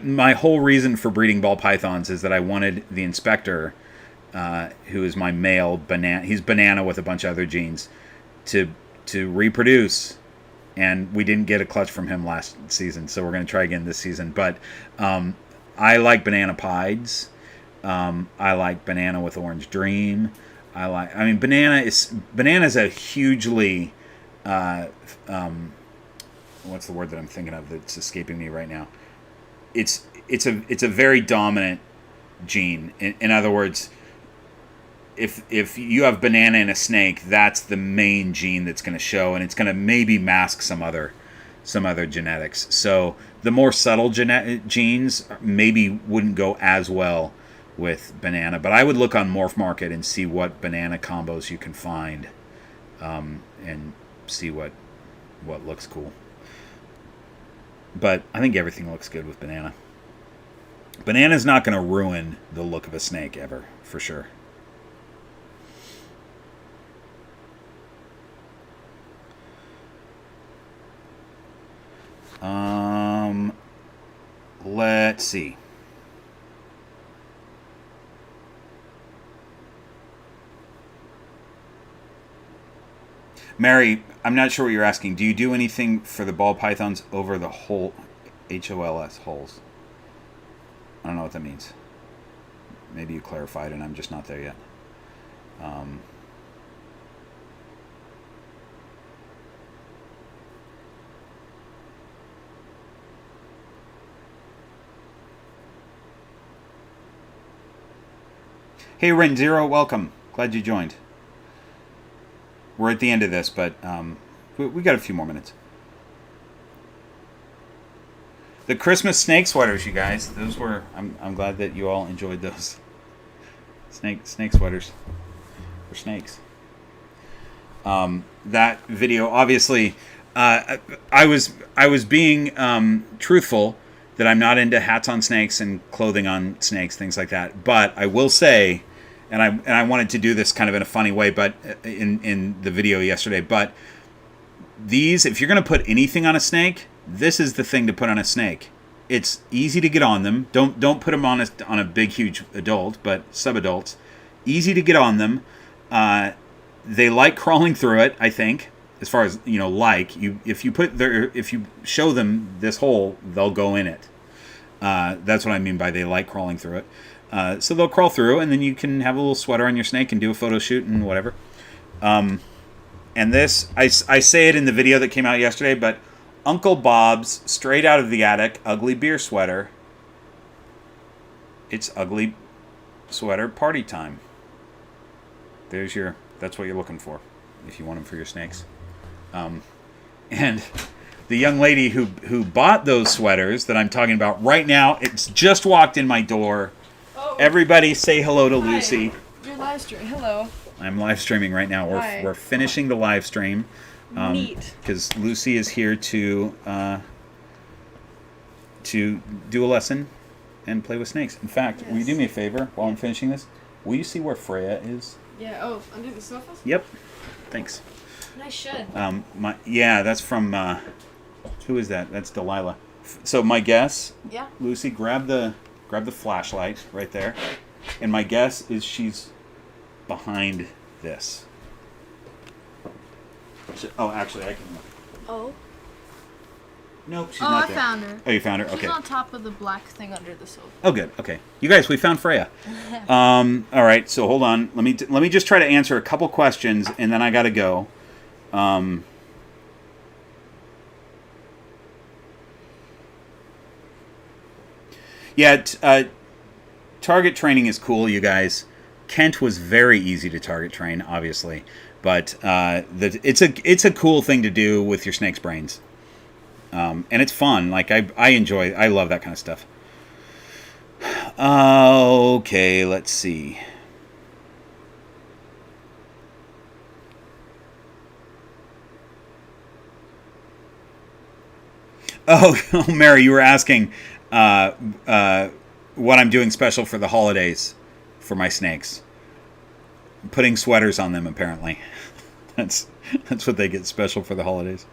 my whole reason for breeding ball pythons is that I wanted the inspector, who is my male banana, he's banana with a bunch of other genes, to reproduce, and we didn't get a clutch from him last season, so we're going to try again this season. But I like banana pieds. I like banana with orange dream. Banana is a hugely what's the word that I'm thinking of that's escaping me right now? It's a very dominant gene. In other words, if you have banana in a snake, that's the main gene that's going to show, and it's going to maybe mask some other genetics. So the more subtle genes maybe wouldn't go as well with banana, but I would look on Morph Market and see what banana combos you can find, and see what looks cool. But I think everything looks good with banana. Banana's not going to ruin the look of a snake ever, for sure. Let's see. Mary, I'm not sure what you're asking. Do you do anything for the ball pythons over the hole, HOLS, holes? I don't know what that means. Maybe you clarified and I'm just not there yet. Hey, Ren Zero, welcome. Glad you joined. We're at the end of this, but we got a few more minutes. The Christmas snake sweaters, you guys. Those were. I'm glad that you all enjoyed those. Snake sweaters for snakes. That video, obviously, I was being truthful that I'm not into hats on snakes and clothing on snakes, things like that. But I will say, and I wanted to do this kind of in a funny way, but in the video yesterday. But these, if you're going to put anything on a snake, this is the thing to put on a snake. It's easy to get on them. Don't put them on a big huge adult, but subadults. Easy to get on them. They like crawling through it, I think. As far as if you show them this hole, they'll go in it. That's what I mean by they like crawling through it. So they'll crawl through, and then you can have a little sweater on your snake and do a photo shoot and whatever. And this, I say it in the video that came out yesterday, but Uncle Bob's straight out of the attic ugly beer sweater. It's ugly sweater party time. That's what you're looking for if you want them for your snakes. And the young lady who bought those sweaters that I'm talking about right now, it's just walked in my door. Oh. Everybody say hello to Hi. Lucy. You're live streaming. Hello. I'm live streaming right now. We're finishing the live stream. Neat. Because Lucy is here to do a lesson and play with snakes. In fact, Will you do me a favor while I'm finishing this? Will you see where Freya is? Yeah. Oh, under the sofas? Yep. Thanks. Nice shed. That's from who is that? That's Delilah. So my guess, Lucy, grab the flashlight right there, and my guess is she's behind this. Actually, I can. Oh. Nope, she's not there. I found her. Oh, you found her? Okay. She's on top of the black thing under the sofa. Oh, good. Okay. You guys, we found Freya. All right, so hold on. Let me just try to answer a couple questions, and then I got to go. Target training is cool, you guys. Kent was very easy to target train, obviously, but it's a cool thing to do with your snake's brains, and it's fun. Like I love that kind of stuff. Okay, let's see. Oh, Mary, you were asking what I'm doing special for the holidays for my snakes. Putting sweaters on them, apparently. That's what they get special for the holidays.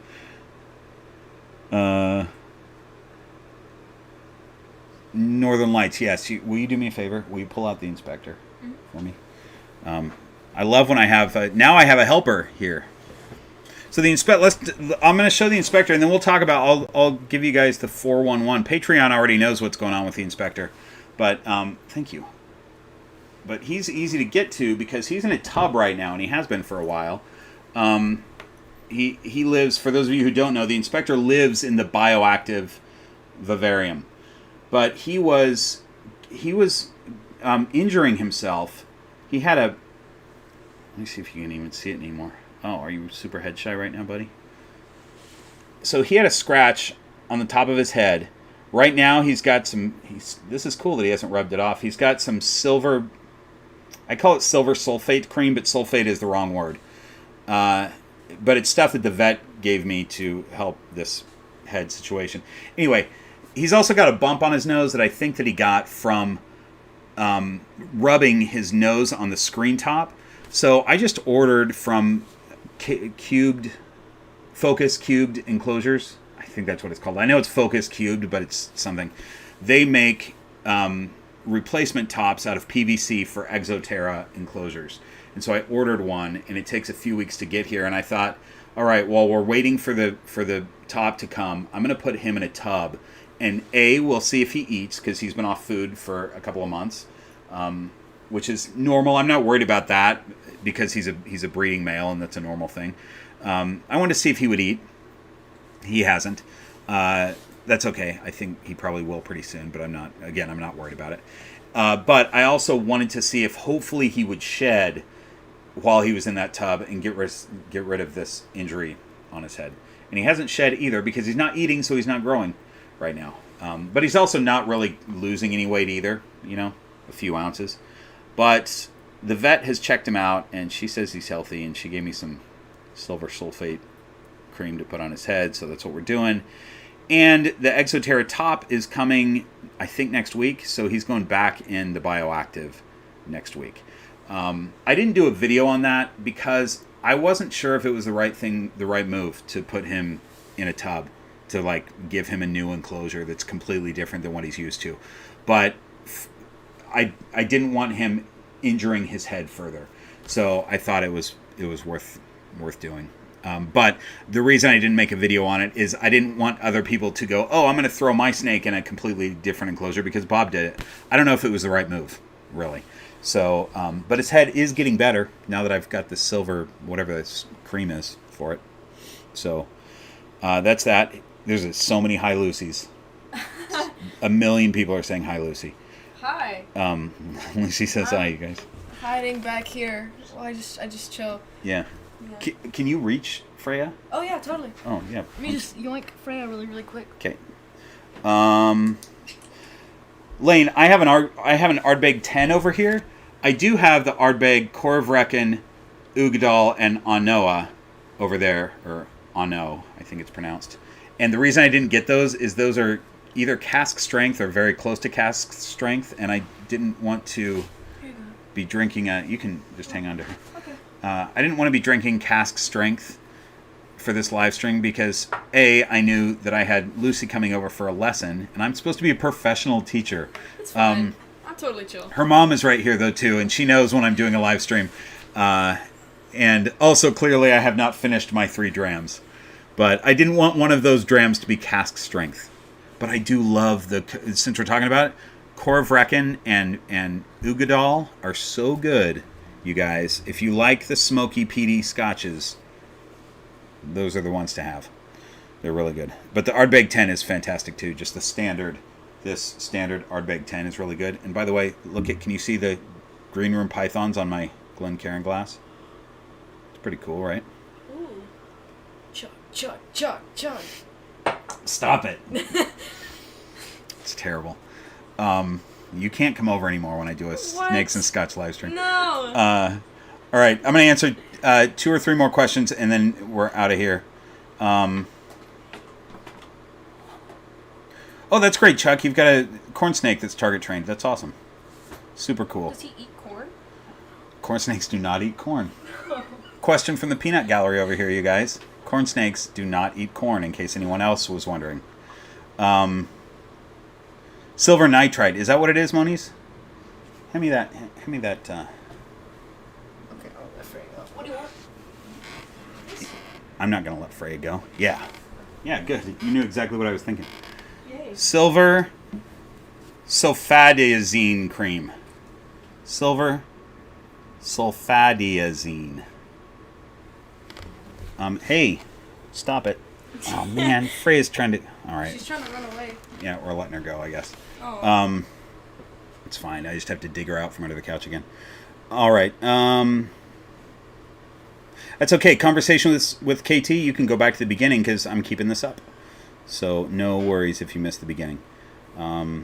Northern Lights, yes. Will you do me a favor? Will you pull out the inspector for me? I love when I have... now I have a helper here. So I'm going to show the inspector, and then we'll talk about... I'll give you guys the 411. Patreon already knows what's going on with the inspector. But, thank you. But he's easy to get to because he's in a tub right now, and he has been for a while. He lives... For those of you who don't know, the inspector lives in the bioactive vivarium. But he was injuring himself. He had a... Let me see if you can even see it anymore. Oh, are you super head shy right now, buddy? So he had a scratch on the top of his head. Right now he's got some... This is cool that he hasn't rubbed it off. He's got some silver... I call it silver sulfate cream, but sulfate is the wrong word. But it's stuff that the vet gave me to help this head situation. Anyway... He's also got a bump on his nose that I think that he got from rubbing his nose on the screen top. So I just ordered from Focus Cubed Enclosures. I think that's what it's called. I know it's Focus Cubed, but it's something. They make replacement tops out of PVC for Exoterra enclosures. And so I ordered one, and it takes a few weeks to get here. And I thought, all right, while we're waiting for the top to come, I'm going to put him in a tub. And we'll see if he eats, because he's been off food for a couple of months, which is normal. I'm not worried about that, because he's a breeding male, and that's a normal thing. I wanted to see if he would eat. He hasn't. That's okay. I think he probably will pretty soon, but I'm not worried about it. But I also wanted to see if hopefully he would shed while he was in that tub and get rid of this injury on his head. And he hasn't shed either, because he's not eating, so he's not growing right now. But he's also not really losing any weight either, a few ounces. But the vet has checked him out, and she says he's healthy, and she gave me some silver sulfate cream to put on his head, so that's what we're doing. And the Exoterra top is coming, I think, next week, so he's going back in the bioactive next week. I didn't do a video on that because I wasn't sure if it was the right move to put him in a tub, to give him a new enclosure that's completely different than what he's used to. But I didn't want him injuring his head further, so I thought it was worth doing. But the reason I didn't make a video on it is I didn't want other people to go, oh, I'm going to throw my snake in a completely different enclosure because Bob did it. I don't know if it was the right move, really. So, but his head is getting better now that I've got the silver, whatever this cream is for it. So, that's that. There's so many hi Lucy's. A million people are saying hi Lucy. Hi. Lucy says hi, you guys. Hiding back here. Well, I just chill. Yeah. Can you reach Freya? Oh yeah, totally. Oh yeah. Let me just yoink Freya really, really quick. Okay. Lane, I have an Ardbeg 10 over here. I do have the Ardbeg Korvrekken, Ugadal, and Anoa over there, or Ano, I think it's pronounced. And the reason I didn't get those is those are either cask strength or very close to cask strength, and I didn't want to be drinking you can just hang on to her. Okay. I didn't want to be drinking cask strength for this live stream because I knew that I had Lucy coming over for a lesson, and I'm supposed to be a professional teacher. It's fine. I'm totally chill. Her mom is right here though too, and she knows when I'm doing a live stream. And also clearly I have not finished my 3 drams, but I didn't want one of those drams to be cask strength. But I do love since we're talking about it, Korvrekken and Ugadal are so good, you guys. If you like the smoky peaty scotches, those are the ones to have. They're really good. But the Ardbeg 10 is fantastic too. Just this standard Ardbeg 10 is really good. And by the way, can you see the green room pythons on my Glencairn glass? It's pretty cool, right? Ooh. Chug. Stop it. It's terrible. You can't come over anymore when I do a Snakes and Scotch live stream. No. All right, I'm going to answer 2 or 3 more questions, and then we're out of here. Oh, that's great, Chuck. You've got a corn snake that's target trained. That's awesome. Super cool. Does he eat corn? Corn snakes do not eat corn. Question from the peanut gallery over here, you guys. Corn snakes do not eat corn, in case anyone else was wondering. Silver nitrite. Is that what it is, Moniz? Hand me that. Okay, I'll let Freya go. What do you want? I'm not going to let Freya go. Yeah. Yeah, good. You knew exactly what I was thinking. Yay. Silver sulfadiazine cream. Silver sulfadiazine. Hey, stop it. Oh, man. Freya's trying to... All right. She's trying to run away. Yeah, we're letting her go, I guess. Oh. It's fine. I just have to dig her out from under the couch again. All right. That's okay. Conversation with KT, you can go back to the beginning because I'm keeping this up. So no worries if you missed the beginning. Oh,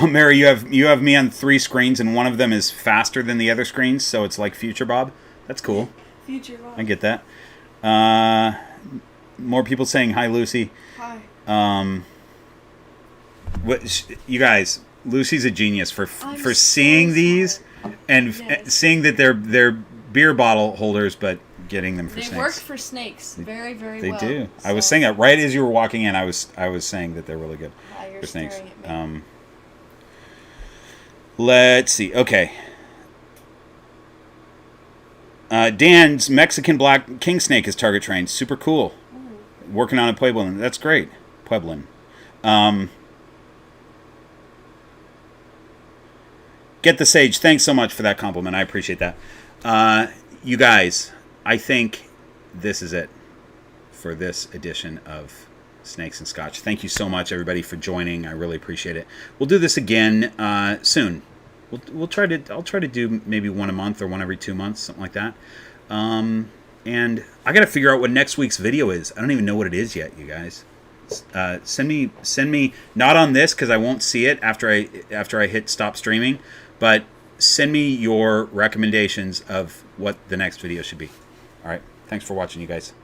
Mary, you have me on 3 screens, and one of them is faster than the other screens, so it's like Future Bob. That's cool. Future Bob. I get that. More people saying hi, Lucy. Hi. You guys, Lucy's a genius for I'm seeing so these smart. and Yes. seeing that they're beer bottle holders, but getting them for They snakes. work for snakes very, very They well. do. So, I was saying that right as you were walking in. I was saying that they're really good you're for snakes. staring at me. Let's see. Okay. Dan's Mexican black king snake is target trained. Super cool. Working on a Pueblan. That's great. Pueblan. Get the Sage. Thanks so much for that compliment. I appreciate that. You guys, I think this is it for this edition of Snakes and Scotch. Thank you so much, everybody, for joining. I really appreciate it. We'll do this again soon. I'll try to do maybe one a month or one every 2 months, something like that. And I got to figure out what next week's video is. I don't even know what it is yet, you guys. Send me not on this because I won't see it after I hit stop streaming, but send me your recommendations of what the next video should be. All right. Thanks for watching, you guys.